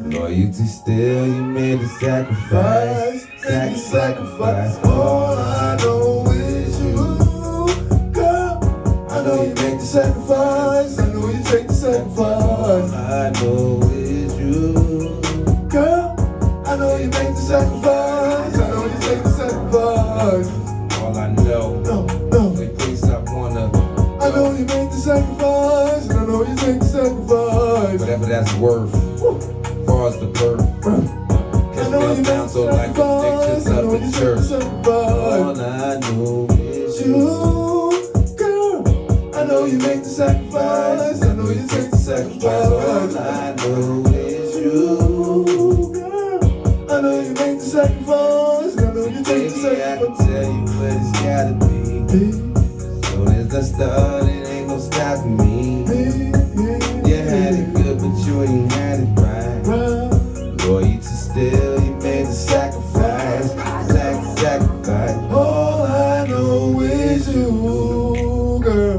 Loyalty still, you made the sacrifice. Sacrifice. All I know is you, girl. I know you make the sacrifice, I know you take the All sacrifice. I know is you. Girl, I know you make the sacrifice, I know you take the sacrifice. All I know, No, the place I wanna. I know you make the sacrifice, and I know you take the sacrifice. Whatever that's worth, far as the birth. I Catch know me you up make down the so like sacrifice, addictions I up know you in take the church. sacrifice. All I know is you. You, girl, I know you make the sacrifice, I know you take the sacrifice. All I know is you. Girl, I know you make the sacrifice, I know you take the Baby, I can sacrifice. tell you what it's gotta be. As soon as I started, ain't no stopping me. You had it good, but you ain't had it right. Loyalty still, you made the sacrifice. Sacrifice. All I know is you, girl.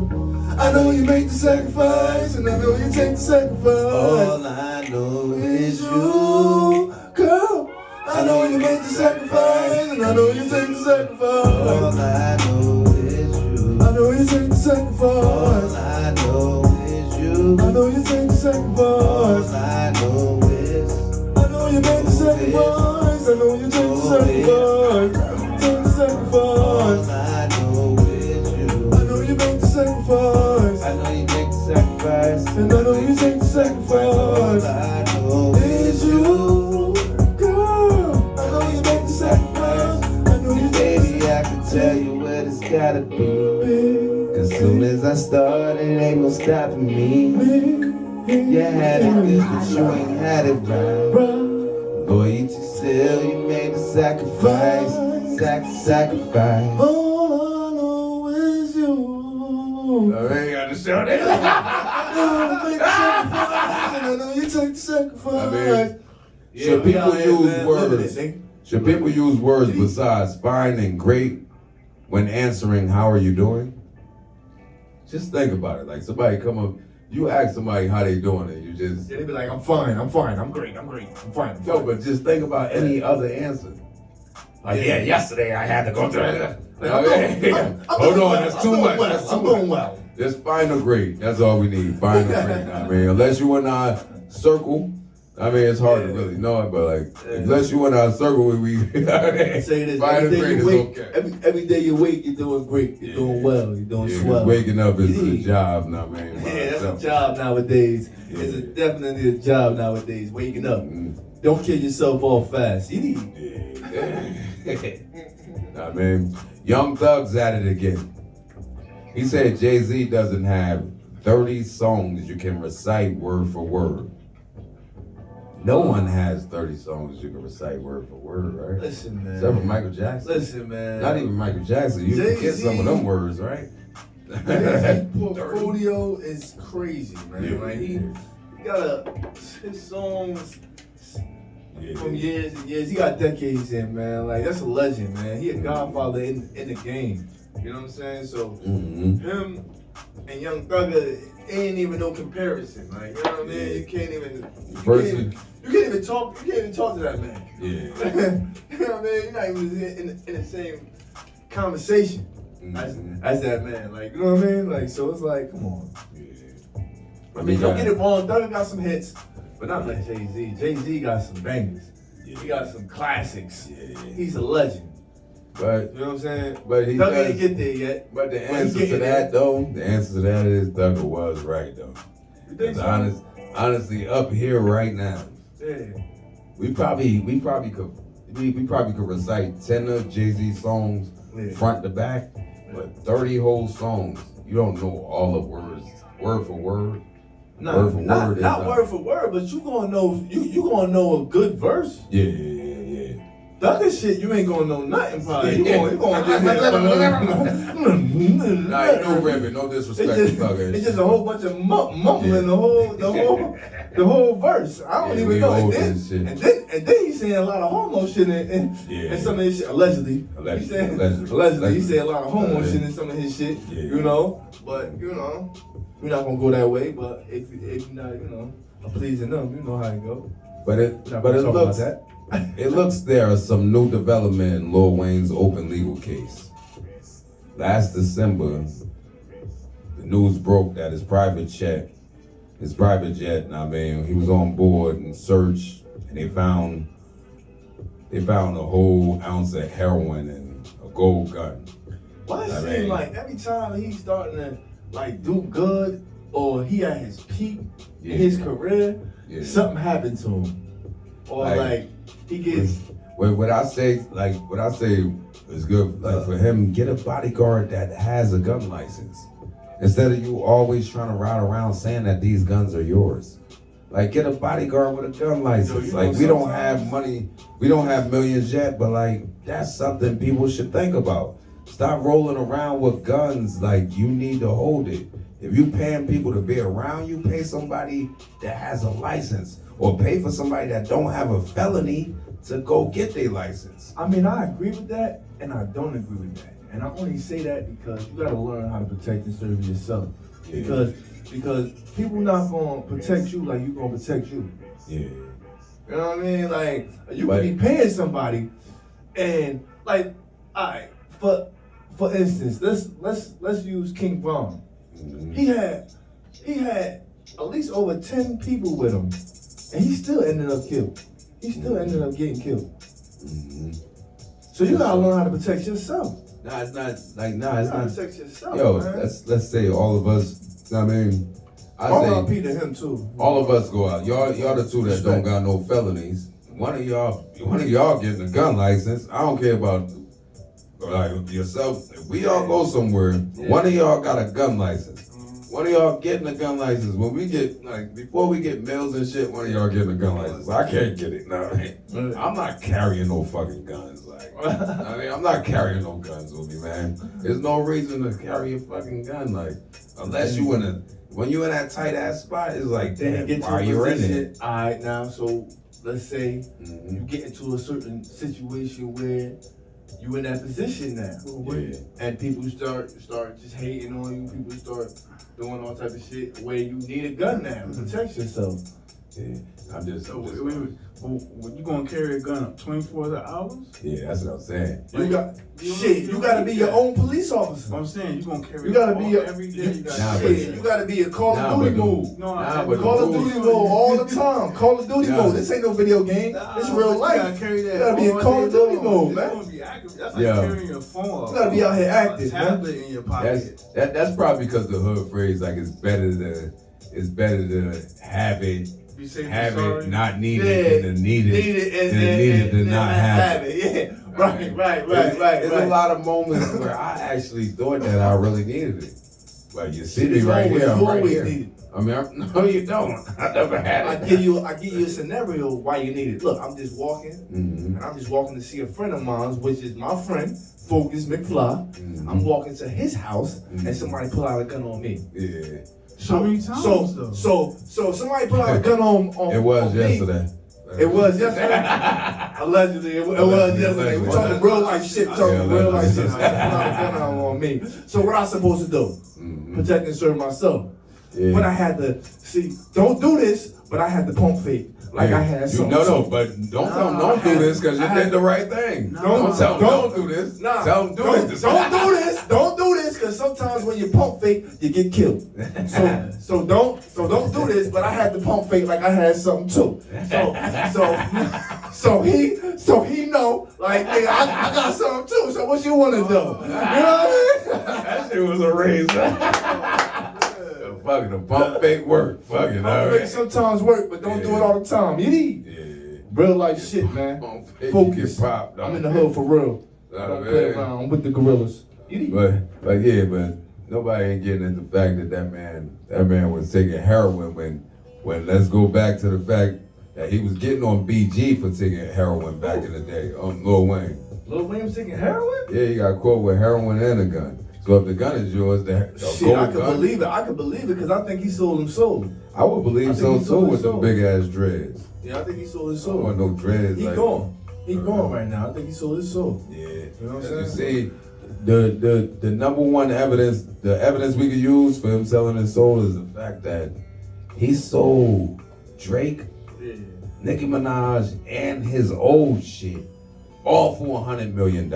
I know you make the sacrifice, and I know you take the sacrifice. All I know is you. You, girl. I know you make the sacrifice, and I know you take the All sacrifice. I know is you. I know you take the All sacrifice. I know is you. I know you take the All sacrifice. I know is. I know you make the sacrifice. I know you take the sacrifice. Take the All sacrifice. I know is you. I know you make the sacrifice. I know you make the sacrifice. And I know you take the All sacrifice. I know Is you, girl. I know you make the sacrifice. I know you take the Baby, I can tell you what it's gotta be. Cause soon as I started, ain't no stopping me. You had it good, but you ain't had it right. Loyalty still, still you made the sacrifice. Sacrifice. All I know is you. I ain't got to show that. I know you take the sacrifice. I mean, Yeah, should we people out here, use man, living words? it, nigga. Should people use words besides fine and great when answering how are you doing? Just think about it. Like somebody come up, you ask somebody how they doing, and you just Yeah, they be like, I'm fine, I'm great, I'm fine, I'm fine. no, but just think about any other answer. Like yeah, yesterday I had to go through that. Hold on, that's too much. That's too I'm doing much. well. Just fine or great. That's all we need. Fine or great. I mean, unless you in our circle, I mean, it's hard to really know it, but like, unless you in our circle, we Say this, fine or every day great you is wake, okay. every day you wake, you're doing great, you're doing well, you're doing Yeah, swell. waking up is a Yeah. job now, man. Yeah, that's a job nowadays. Yeah. It's definitely a job nowadays, waking up. Mm. Don't kill yourself off fast. You need. Yeah. Nah, man. Young Thug's at it again. He said Jay-Z doesn't have 30 songs you can recite word for word. No one has 30 songs you can recite word for word, right? Listen, man. Except for Michael Jackson. Listen, man. Not even Michael Jackson. You Jay-Z. forget some of them words, right? His portfolio is crazy, man. Yeah. Like he got his songs from years and years. He got decades in, man. Like that's a legend, man. He a godfather in the game. You know what I'm saying? So him and Young Thugger ain't even no comparison. Like you know what I mean? You can't even. You can't even talk to that man. Yeah. You know what I mean? You're not even in the same conversation as that man. Like, you know what I mean? Like, so it's like, come on. Yeah. I mean, don't get it wrong. Thugger got some hits, but not like Jay-Z. Jay-Z got some bangers. He got some classics. He's a legend. But You know what I'm saying? But he Thugger does- ain't get there yet. But the But answer he's to getting that there. though, the answer to that is Thugger was right though. You think Because so? honestly, up here right now, Yeah. we probably could recite 10 of Jay-Z songs Yeah. front to back, but 30 whole songs, you don't know all the words word for word. Nah, Word for word is not word for word, but you gonna know you gonna know a good verse. Yeah. Thugger shit, you ain't gonna know nothing probably. You gonna just Nah, you know Reverend, no disrespect to Thugger. It's just a whole bunch of mumbling the whole verse. I don't Yeah, even we know. old And as shit. then he's saying a lot of homo shit in some of his shit. Allegedly. Allegedly. He said a lot of homo shit in some of his shit. Yeah. You know? But you know, we're not gonna go that way, but if you're not, you know, pleasing them, you know how it go. But it We're not gonna talk looks about that. it looks there are some new development in Lil Wayne's open legal case. Last December, the news broke that his private jet, I mean, he was on board and searched, and they found a whole ounce of heroin and a gold gun. Why it I seem mean- like every time he's starting to like do good or he at his peak in his career, something happened to him, or like he gets. What I say is good. Like for him, get a bodyguard that has a gun license instead of you always trying to ride around saying that these guns are yours. Like get a bodyguard with a gun license. you know Like we don't sometimes- have money, we don't have millions yet, but like that's something people should think about. Stop rolling around with guns like you need to hold it. If you paying people to be around you, pay somebody that has a license, or pay for somebody that don't have a felony to go get their license. I mean, I agree with that, and I don't agree with that. And I only say that because you gotta learn how to protect and serve yourself. Yeah. Because people not gonna protect you like you gonna protect you. Yeah. You know what I mean? Like you But- could be paying somebody, and like, alright, for instance, let's use King Von. Mhm. He had at least over 10 people with him, and he still ended up killed. He still ended up getting killed. Mhm. So you gotta learn how to protect yourself. It's not. You gotta protect yourself, Yo, man. let's say all of us. I mean, R.I.P. to him too. all of us go out. Y'all the two that don't got no felonies. One of y'all getting a gun license. I don't care about like yourself. If we all go somewhere, one of y'all got a gun license. one of y'all getting a gun license. When we get, like, before we get meals and shit, one of y'all getting a gun license. I can't get it. No, I'm not carrying no fucking guns. Like, I mean, I'm not carrying no guns with me, man. There's no reason to carry a fucking gun. Like, unless you when you in that tight ass spot, it's like, Then damn, you get to why a you're in position. it. All right, now, so let's say you get into a certain situation where you in that position now, Yeah. and people start just hating on you. People start doing all type of shit where you need a gun now to protect yourself. Yeah, I'm just. So wait, you gonna carry a gun up 24 hours? Yeah, that's what I'm saying. You gotta be your own police officer. I'm saying you gonna carry. You gotta be every day. You gotta Nah, Shit, you gotta be a Call of Duty mode. but Call of the Duty rules- mode all the time. Call of Duty mode. This ain't no video game. This real life. You gotta carry that. You gotta be in all Call of day Duty long. mode, It's man. gonna be active. That's like Yeah. carrying your phone. You gotta be out here active, a tablet in your pocket. That's probably because the hood phrase like it's better to have it. Be safe than Have sorry. it, not need it, than to need it, than need it to not have it. Yeah, right. There's a lot of moments where I actually thought that I really needed it. Like you see me right here, I'm right here. Need it. I mean, no, you don't. I never had I it. give you a scenario why you need it. Look, I'm just walking, Mm-hmm. and I'm just walking to see a friend of mine, which is my friend, Focus McFly. Mhm. I'm walking to his house, Mhm. and somebody pull out a gun on me. Yeah, How many times, though? So somebody put out a gun on. it was on yesterday. Me. It was yesterday. Allegedly, it was yesterday. We talking real life shit. We talking Yeah, real life shit. allegedly. Somebody put out a gun on me. So what I supposed to do? Mhm. Protect and serve myself. Yeah. But I had to see. Don't do this. But I had to pump fake. Like Yeah. I had some. No, but don't tell them don't do this because you did the right thing. Don't tell them don't do this. Nah, Tell them do don't, this. Don't do this. Don't do this, because sometimes when you pump fake, you get killed. So don't do this. But I had to pump fake like I had something too. So he know like nigga, I got something too. So what you want to do? You know what I mean? That shit was a razor. Fucking the pump fake work. Fucking Pump fake sometimes work, but don't do it all the time. You need real life shit, man. Pump fake, Focus. get popped, I'm in dog. the hood for real. I Oh, don't play man. around. I'm with the gorillas. You need. But nobody ain't getting into the fact that man was taking heroin when let's go back to the fact that he was getting on BG for taking heroin back in the day. Lil Wayne. Lil Wayne was taking heroin? Yeah, he got caught with heroin and a gun. So if the gun is yours, the Shit, gold I could gun, believe it. I could believe it because I think he sold him soul. I would believe I so think he too sold with his them soul. big ass dreads. Yeah, I think he sold his I don't want soul. no dreads. He like gone. He gone right now. I think he sold his soul. Yeah. You know what I'm You saying? see, the number one evidence, the evidence we could use for him selling his soul is the fact that he sold Drake, Yeah. Nicki Minaj, and his old shit all for $100 million.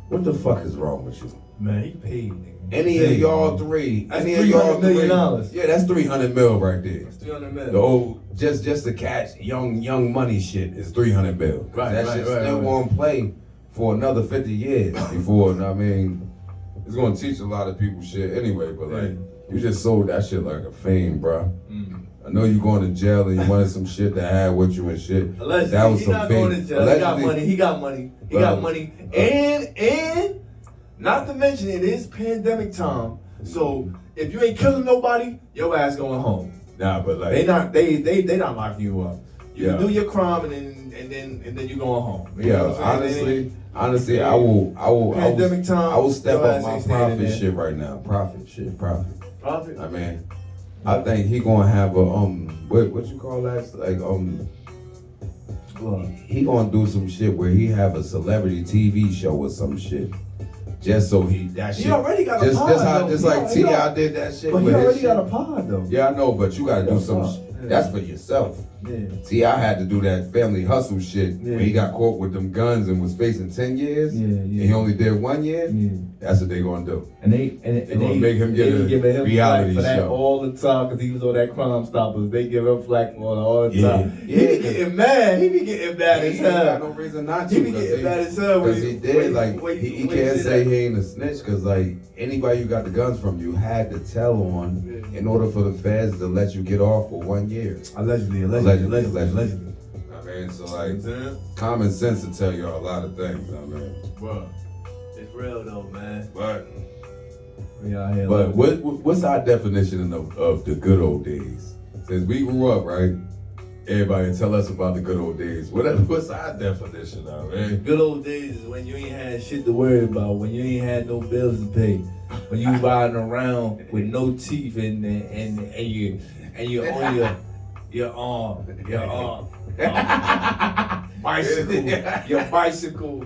What the fuck is wrong with you? Man, he paid, nigga. Any of y'all three, That's any of y'all $300 million. three, yeah, that's $300 million right there. It's 300 million. The old, just the catch, young money shit is $300 million. Right, that right, shit right, still right. won't play for another 50 years before. I mean, it's gonna teach a lot of people shit anyway. But like, you just sold that shit like a fiend, bro. I know you going to jail and you wanted some shit to have with you and shit. Allegedly, that was he some not fiend. going to jail. Allegedly, He got money. He got money. And not to mention it is pandemic time. So if you ain't killing nobody, your ass going home. nah, but like, They not locking you up. You Yeah. can do your crime and then you going home. You yeah, know what I'm saying? honestly, I will Pandemic time, I will step your up ass my ain't standing profit there. shit right now. Profit. Profit. I mean, I think he gonna have a what you call that? Like he gonna do some shit where he have a celebrity TV show or some shit. Just so he already got a pod, though. like T.I. did that shit. But with he his already shit. got a pod though. Yeah, I know, but you gotta do Yeah, some. pod. Shit. Yeah. That's for yourself. Yeah. T.I. had to do that family hustle shit Yeah. when he got caught with them guns and was facing 10 years. Yeah, yeah. And he only did 1 year. Yeah. That's what they gonna do. And they gonna make him get be a giving him reality flack for that show. all the time because he was on that Crime Stoppers. They give him flack for it all the Yeah. time. Yeah. He be getting mad. He be getting mad He as ain't got hell. no reason not to. He be getting mad as hell when Because he when did, like, when he when can't did say that. he ain't a snitch, because, like, anybody you got the guns from, you had to tell on in order for the feds to let you get off for 1 year. Allegedly. I mean, so, like, common sense will tell you a lot of things, I mean. Bro, it's real though, man. But We out here. But what's our definition of the good old days? Since we grew up, right? Everybody tell us about the good old days. What's our definition of it? Good old days is when you ain't had shit to worry about, when you ain't had no bills to pay, when you riding around with no teeth and you on your bicycle,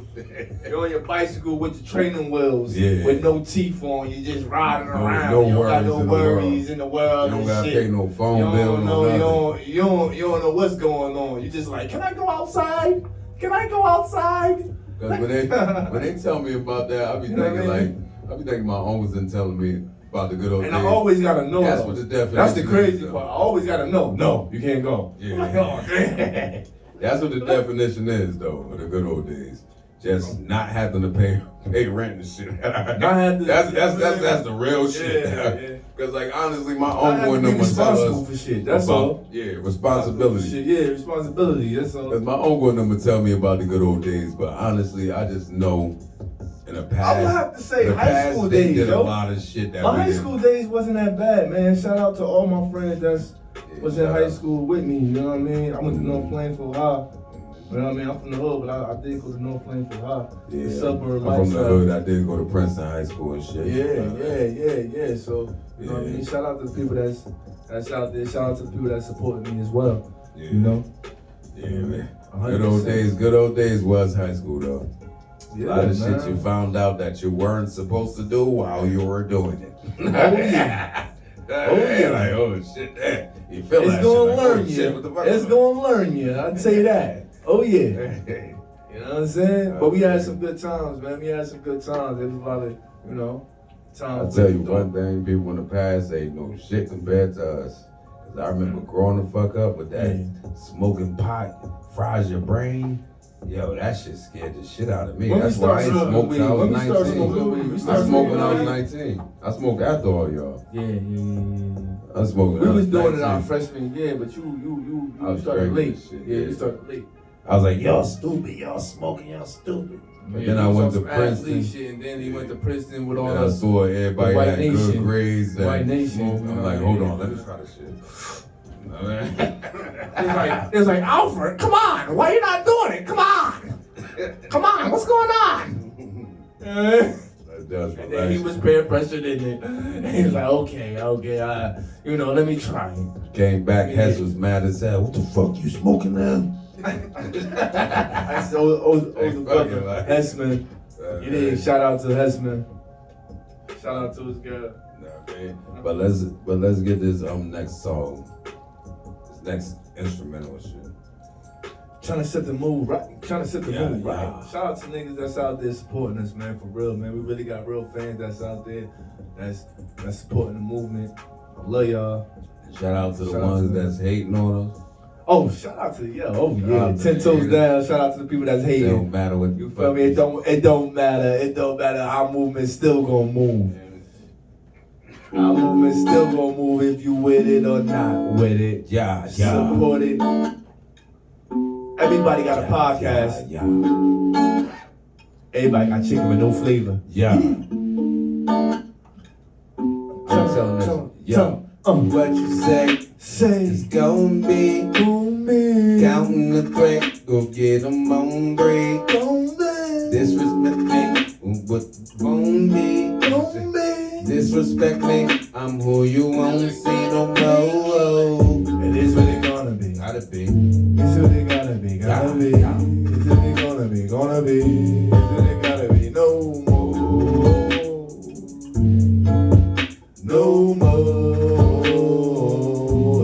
you're on your bicycle with the training wheels, with no teeth on. You just riding around. No you don't got no worries in the world. You don't and gotta shit. pay no phone bill. You don't know what's going on. You just like, can I go outside? Can I go outside? Because when they tell me about that, I be thinking my uncles and telling me about the good old days. And I always gotta know. That's what the definition That's the crazy is, part. I always gotta know. No, you can't go. Yeah. Like, oh, damn. That's what the definition is, though, of the good old days. Just not having to pay rent and shit. That's the real shit. Yeah. Because like honestly, my uncle and them was responsible for shit. That's all. Yeah, responsibility. Shit. Yeah, responsibility. That's all. Because my uncle and them would tell me about the good old days, but honestly, I just know in the past. I would have to say in the high past, school they days, did yo. a lot of shit that My we high didn't. school days wasn't that bad, man. Shout out to all my friends that's was in high school with me. You know what I mean? I went to North Plainfield High. You know what I mean? I'm from the hood, but I did go to North Plainfield High. Yeah, The suburb I'm from the lifestyle. hood. I did go to Princeton High School and shit. Yeah. So, you know what I mean? Shout out to the people that's out there. Shout out to the people that support me as well. Yeah. You know? Yeah, man. 100%. Good old days was high school though. Yeah, a lot of man. shit you found out that you weren't supposed to do while you were doing it. Oh, yeah. Like, oh shit, you feel It's that gonna shit, like, learn oh, shit, what the you. fuck It's is gonna learn you. I'd say that. Oh, yeah. that? You know what I'm saying? But we had some good times, man. We had some good times. There was a lot of, you know, times. I'll tell you one thing, people in the past ain't no shit compared to us. 'Cause I remember growing the fuck up with that smoking pot, fries your brain. Yo, that shit scared the shit out of me. When That's we why I start ain't smoking smoked weed, till I was when we start 19. smoking weed, we I start smoked when I smoking was 19. I smoked after all y'all. Yeah. I smoked when We I was was doing 19. it our freshman year, but you I was started drinking late. this shit, Yeah, yeah. you started late. I was like, y'all stupid, y'all smoking, y'all stupid. But Yeah, then I he was went on to some athlete Princeton. shit, and then he went to Princeton with all And I us. saw everybody the white had nation. good grades. The white nation. Smoked. I'm like, hold on, let me try this shit. It's like Alfred, come on, why you not doing it? Come on, what's going on? That does And then he was peer pressured in it. And he was like, okay, let me try it. Came back, Hess was mad as hell. What the fuck you smoking now? That's the older brother, like- Hessman. You did shout out to Hessman. Shout out to his girl. Nah, man. But let's get this next song. This next instrumental shit. Trying to set the mood right. Yeah. Shout out to niggas that's out there supporting us, man, for real, man. We really got real fans that's out there that's supporting the movement. I love y'all. Shout out to the Shout out ones to them. that's hating on us. Oh, shout out to oh yeah, Ah, 10 toes man. down. Shout out to the people that's It hating. don't matter what You feel me? It don't matter. Our movement's still gonna move. Our movement's still gonna move if you with it or not with it. Yeah. Support it. Everybody got a podcast. Yeah. Everybody got chicken with no flavor. Yeah. I'm telling this. Yeah. What you say? It's gon' be counting the threat, go get 'em on break. Disrespect me, what won't be. Disrespect me, I'm who you won't see no more. It is what it gonna be. Gotta be. It's what it gotta be. Yeah. It's what it gonna be. It's what it gotta be. No more. No more.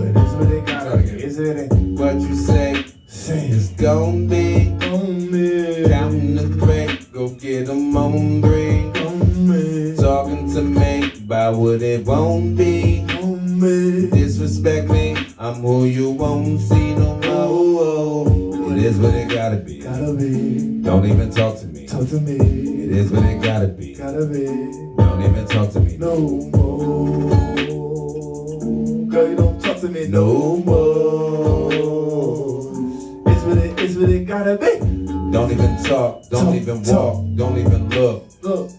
It is what it gotta be. Is it? What you say? It's gon' be counting the threat, go get 'em on break. Talking to me about what it won't be. Disrespect me, I'm who you won't see no more. It is what it gotta be. Gotta be. Don't even talk to me. Talk to me. It is what it gotta be. Gotta be. Don't even talk to me. No more. Girl, you don't talk to me no more. It's what it gotta be. Don't even talk. Don't even walk. Don't even look. Look.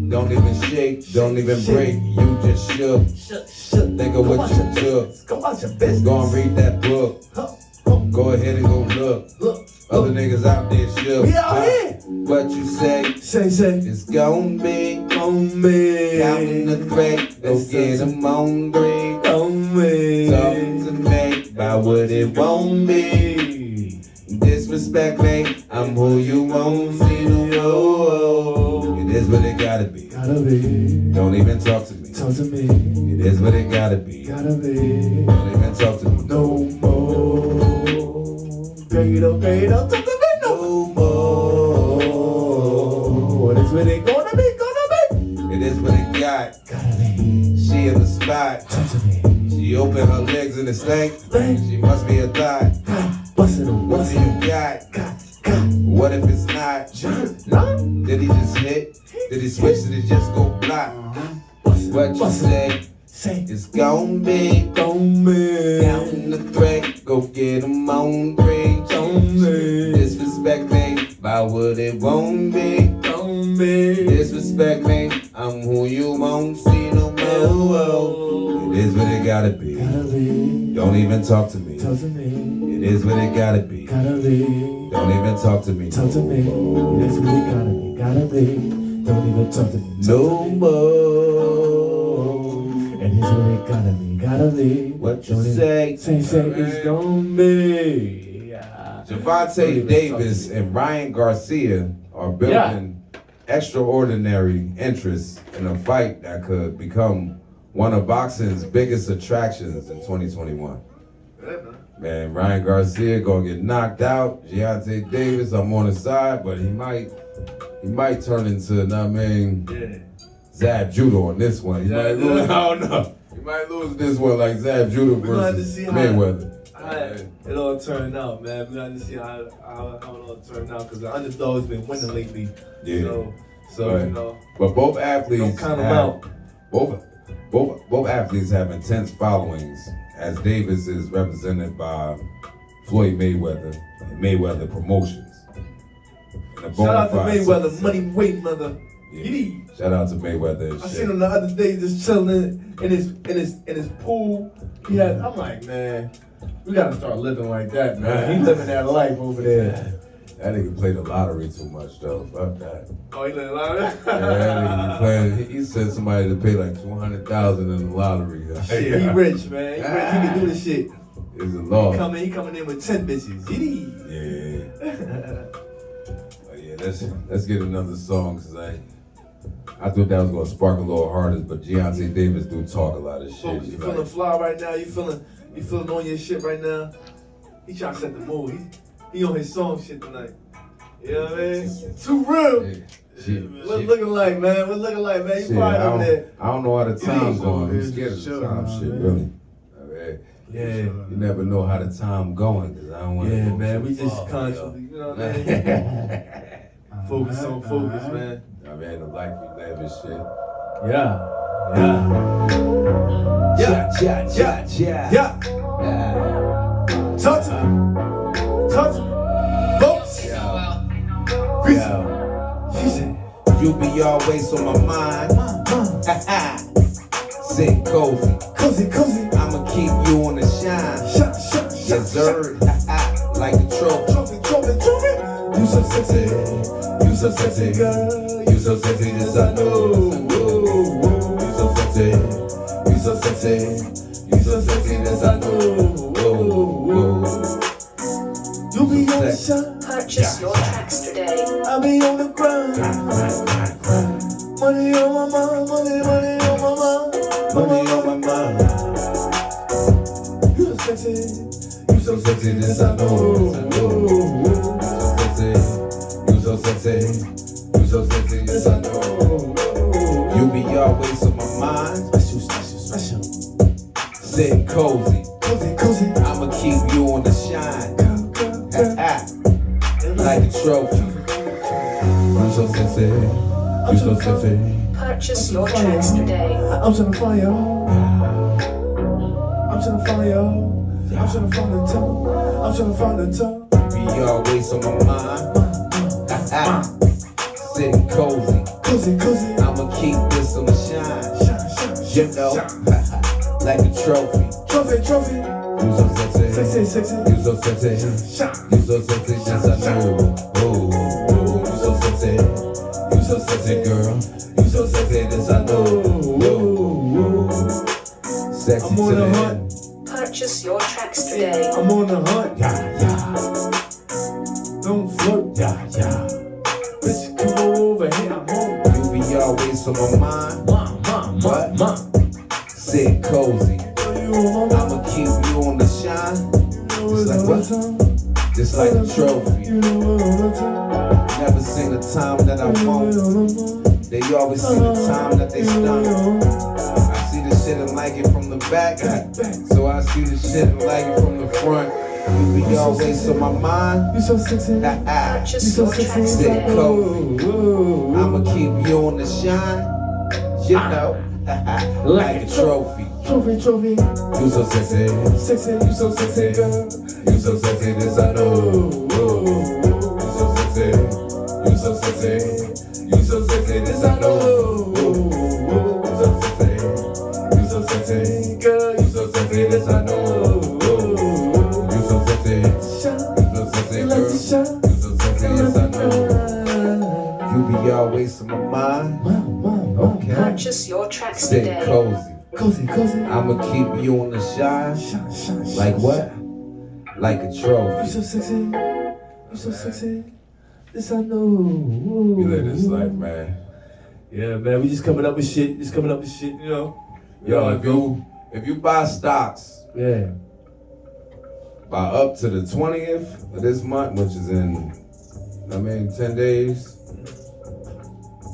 Don't even shake. Don't even break, you just shook. Think of what you took. Go about your business. Go and read that book. Go ahead and go look. Other niggas out there shook. We out here. What you say? Say. It's gon' be. Me. Counting the threat. Go get 'em on three. Me. Talking to me about what it won't be. Disrespect me, I'm who you won't see no more. It is what it gotta be. Gotta be. Don't even talk to me. Talk to me. It is what it gotta be. Gotta be. Don't even talk to me. No more. Girl, don't talk to me no more. What is what it gonna be? It is what it got. Gotta be. She in the spot. Talk to me. She open her legs in the stank. She must be a thought. Bust it on. What do you got? What if it's not? Did he just hit? Did he switch? Did he just go block? What you say? It's gon' be. Counting the threat. Go get 'em on three. Disrespect me about what it won't be. Disrespect me, I'm who you won't see no more. It is what it gotta be. Don't even talk to me. It is what it gotta be. Don't even talk to me. Talk to me. That's what it gotta be. Don't even talk to me. No more. And it's what it gotta be. What you say? Say, it's gonna be. Javante Davis and Ryan Garcia are building extraordinary interest in a fight that could become one of boxing's biggest attractions in 2021. Man, Ryan Garcia gonna get knocked out. Javante Davis, I'm on his side, but he might turn into, Zab Judah on this one. He might lose. I don't know. He might lose this one like Zab Judah versus Mayweather. It all turned out, man. We got to see how it all turned out because the underdog's been winning lately. Yeah. So right. you know. But both athletes Don't count them out. Both athletes have intense followings, as Davis is represented by Floyd Mayweather and Mayweather Promotions. Shout out to Mayweather, money weight mother. Yeah. Shout out to Mayweather and I shit. seen him the other day just chilling in his pool. I'm like, man, we gotta start living like that, man. He living that life over there. That nigga played the lottery too much though. Fuck that. Oh, he played the lottery? Yeah, that nigga be playing. He sent somebody to pay like $200,000 in the lottery. Shit, he rich, man. He rich. He can do this shit. It's a law. He coming in with 10 bitches. Yeah. Oh, yeah, let's get another song because I thought that was gonna spark a little harder, but Javante Davis do talk a lot of shit. You feeling fly right now? You feeling on your shit right now? He trying to set the mood. He on his song shit tonight. You know what I mean? Too real. What's looking like, man? You quiet over there. I don't know how the time's going. I'm scared of the time shit, really. Yeah. You never know how the time going because I don't want to. Yeah, man. We just constantly, you know what I mean? Focus on focus, man. I mean, the life we live and shit. Yeah. Talk to me. Folks. She said, you be always on my mind. Sit cozy. I'ma keep you on the shine. Yes, sir. Like a trophy. You so sexy, girl. You so sexy, yes I know. You so sexy, yes I know. You be on the shine. Purchase your tracks today. I be on the grind. Money on my mind. Money on my mind. You so sexy, yes I know. You so sexy, yes I know. You be always on my mind. Special. Sit cozy. I'ma keep you on the shine. Like a trophy. You so sexy. Purchase your tracks today. I'm trying to find y'all. I'm trying to find the top. Be always on my mind. Sitting cozy. Cozy, cozy. I'ma keep this on the shine. Shine, shine, You know, like a trophy. Trophy, trophy. You so sexy. Sexy, sexy. You so sexy. Shine. You so sexy, yes I know. Oh, oh, you so sexy. You so sexy, girl. You so sexy, this I know. Oh, oh. Sexy I'm to on the the end. hunt. Purchase your tracks today. I'm on the hunt. Yeah, yeah, Don't flirt. yeah, yeah. Bitch, come over here. I'm home. You be always on my mind. What? Sit cozy. I'ma keep you on the shine. Just like what? Just like a trophy. Never seen a time that I won't. They always see the time that they stun. I see the shit and like it from the back. So I see the shit and like it from the front. You be always on my mind. You so sexy. Purchase your tracks Sit today. cozy. I'ma keep you on the shine. You know, like a trophy. Trophy, trophy. You so sexy. Sexy, you so sexy, girl. You so sexy, this I know. You so sexy. You so sexy. You so sexy, this I know. You so sexy. You so sexy. Girl, You so sexy, this I know. You so sexy. You so sexy, you like girl. to shine. You so sexy, yes I know. You be always on my mind. Okay. Purchase your tracks Sit today. cozy. Cozy, cozy. I'ma keep you on the shine. Shine, shine, shine. Like what? Like a You trophy. so sexy. You so sexy. This I know. We live this life, man. Yeah, man. We just coming up with shit. Just coming up with shit, you know. Yo, if you buy stocks Yeah. by up to the 20th of this month, which is in, 10 days,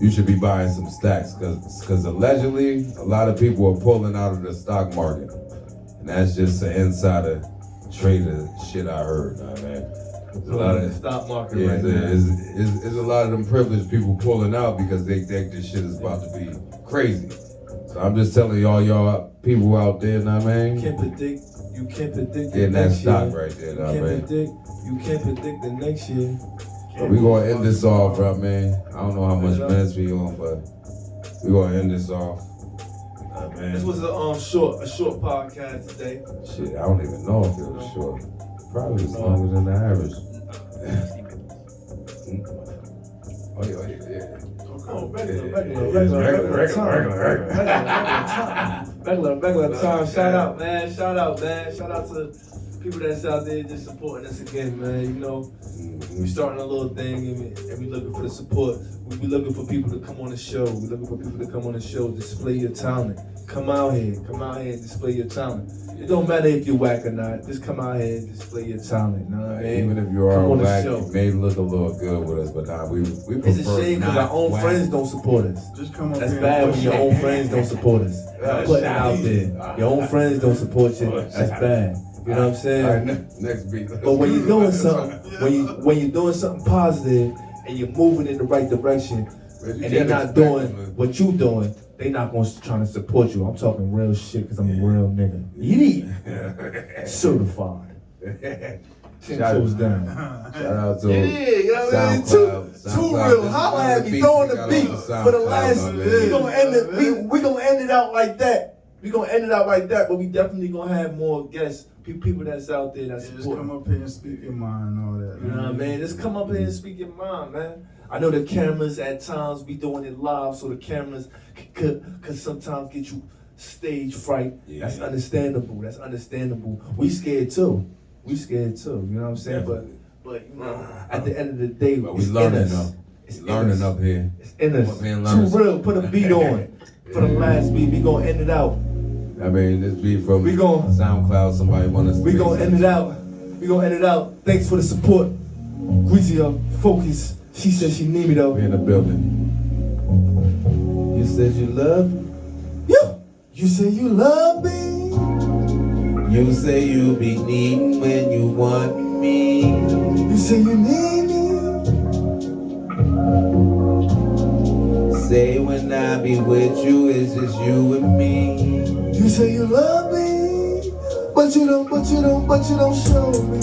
you should be buying some stacks because allegedly a lot of people are pulling out of the stock market. And that's just an insider trader shit I heard, man. There's a lot of stock market yeah, right now. there's a lot of them privileged people pulling out because they think this shit is about to be crazy. So I'm just telling y'all people out there, You can't predict. You can't predict the getting that next stock year. right there, You can't man. predict. You can't predict the next year. We gonna end this off, right, man. I don't know how much minutes we on, but we gonna end this off. Man. This was a short podcast today. Shit, I don't even know if it was short. Probably was longer than the average. Oh yeah. Oh, regular time. Shout out, man. Shout out to people that's out there just supporting us again, man. You know, we starting a little thing and we looking for the support. We looking for people to come on the show. We looking for people to come on the show, display your talent. Come out here and display your talent. It don't matter if you're whack or not. Just come out here and display your talent. You know what I mean? Even if you are Come on the black, show. you may look a little good with us, but nah, we prefer It's a shame because not our own whack. friends don't support us. Just come up That's here bad and when your own friends don't support us. I'm putting it out there. Your own friends don't support you. That's bad. You know what I'm saying? All right, next beat. But when you're doing something, when you're doing something positive and you're moving in the right direction, and they're not doing what you doing, they not gonna try to support you. I'm talking real shit because I'm a real nigga. Yeah. Certified. 10 toes down. Shout out to Yeah, you know what I mean? SoundCloud. Too real. Holla at me, throwing the beat for the last. We gonna end it. We gonna end it out like that. But we definitely gonna have more guests, people that's out there that's Just come supporting. up here and speak your mind and all that. You know what I mean? Just come up here and speak your mind, man. I know the cameras at times be doing it live, so the cameras could sometimes get you stage fright. Yeah. That's understandable. We scared too. You know what I'm saying? Definitely. But you know, at the end of the day, But we it's in learning us. up. It's in Learning us. up here. It's in us. Come up here and learn. Too real. Put a beat on for the last beat. We gonna end it out. This beat from We gon- SoundCloud. Somebody want us to We gonna end it out. Thanks for the support. Greasy up, focus. She said she need me though. We in the building. You said you love me. You say you love me. You say you be needing when you want me. You say you need me. Say when I be with you, it's just you and me. You say you love me, but you don't show me.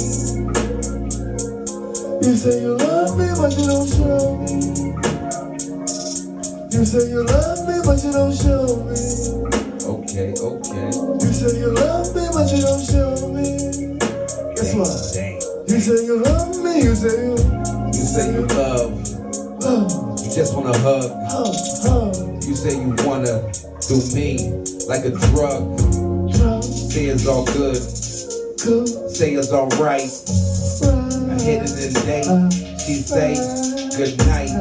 You say you love me, but you don't show me. You say you love me, but you don't show me. Okay. You say you love me, but you don't show me. Guess what? Dang. You say you love me, you say you love. love. You just wanna hug. Hug. You say you wanna do me like a drug. Drug. Say it's all good. Good. Say it's alright. I hit it in the day. She say good night.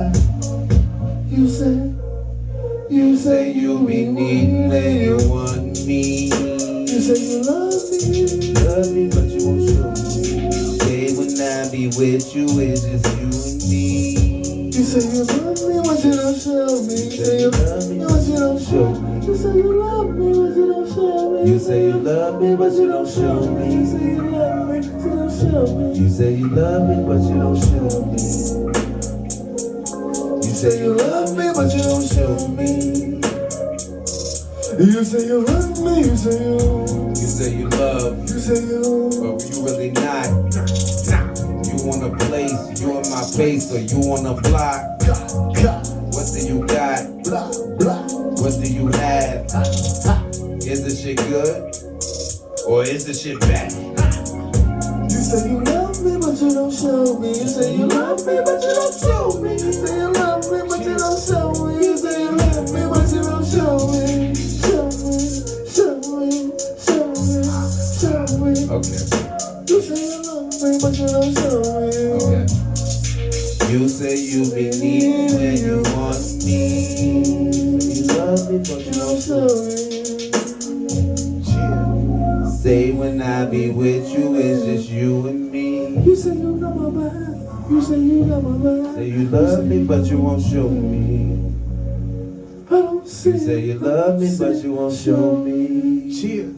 You Say you be needing when you want me. You say you love me. Love me, but you won't show me. Say when I be with you, it's just you and me. You say you love me, but you don't show me. You say you love me, but you don't show me. You say you love me, but you don't show me. You say you love me, but you don't show me. You say you love me, but you don't show me. You say you love me, but you don't show me. You say you love me, but you don't show me. You say you love me, you say you. You say you love, You say you. but you really not. You on a place, you in my face, or you on a block. What do you got? Blah, blah. What do you have? Is the shit good? Or is the shit bad? You say you love me, but you don't show me. You say you love me, but you don't show me. You say you love me, but you don't show me. You say you love me, but you don't show me. Show me, show me, show me, show me. Okay. You say you love me, but you don't show me. Okay. You say you be needing when you want me. You love me, but you don't show me. Say when I be with you, it's just you and me. You say you got my back. You say you got my back. Say you love me, but you won't show me. I don't see. You say you love me, but you won't show me. Chill.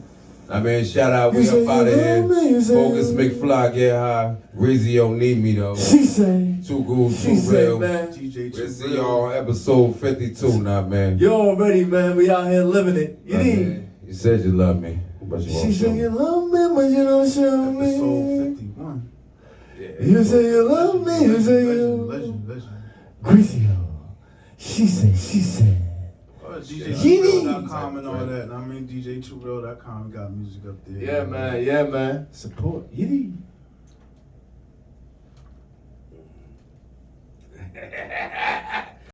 I mean, shout out, we You say up out of you here. love me, you say Focus, you- McFly, get high. Rizzy don't need me though. She say. Too good, She too say, real. man. DJ We'll see y'all on episode 52 now, man. You already, man. We out here living it. You need. Okay. You said you love me, but you She won't show say me. you love me, but you don't show me. Episode 51. You say you love me, you say you. Legend. Greasy. She said. DJ2real.com and all that. I mean, DJ2real.com got music up there. Yeah, man. Support. You need.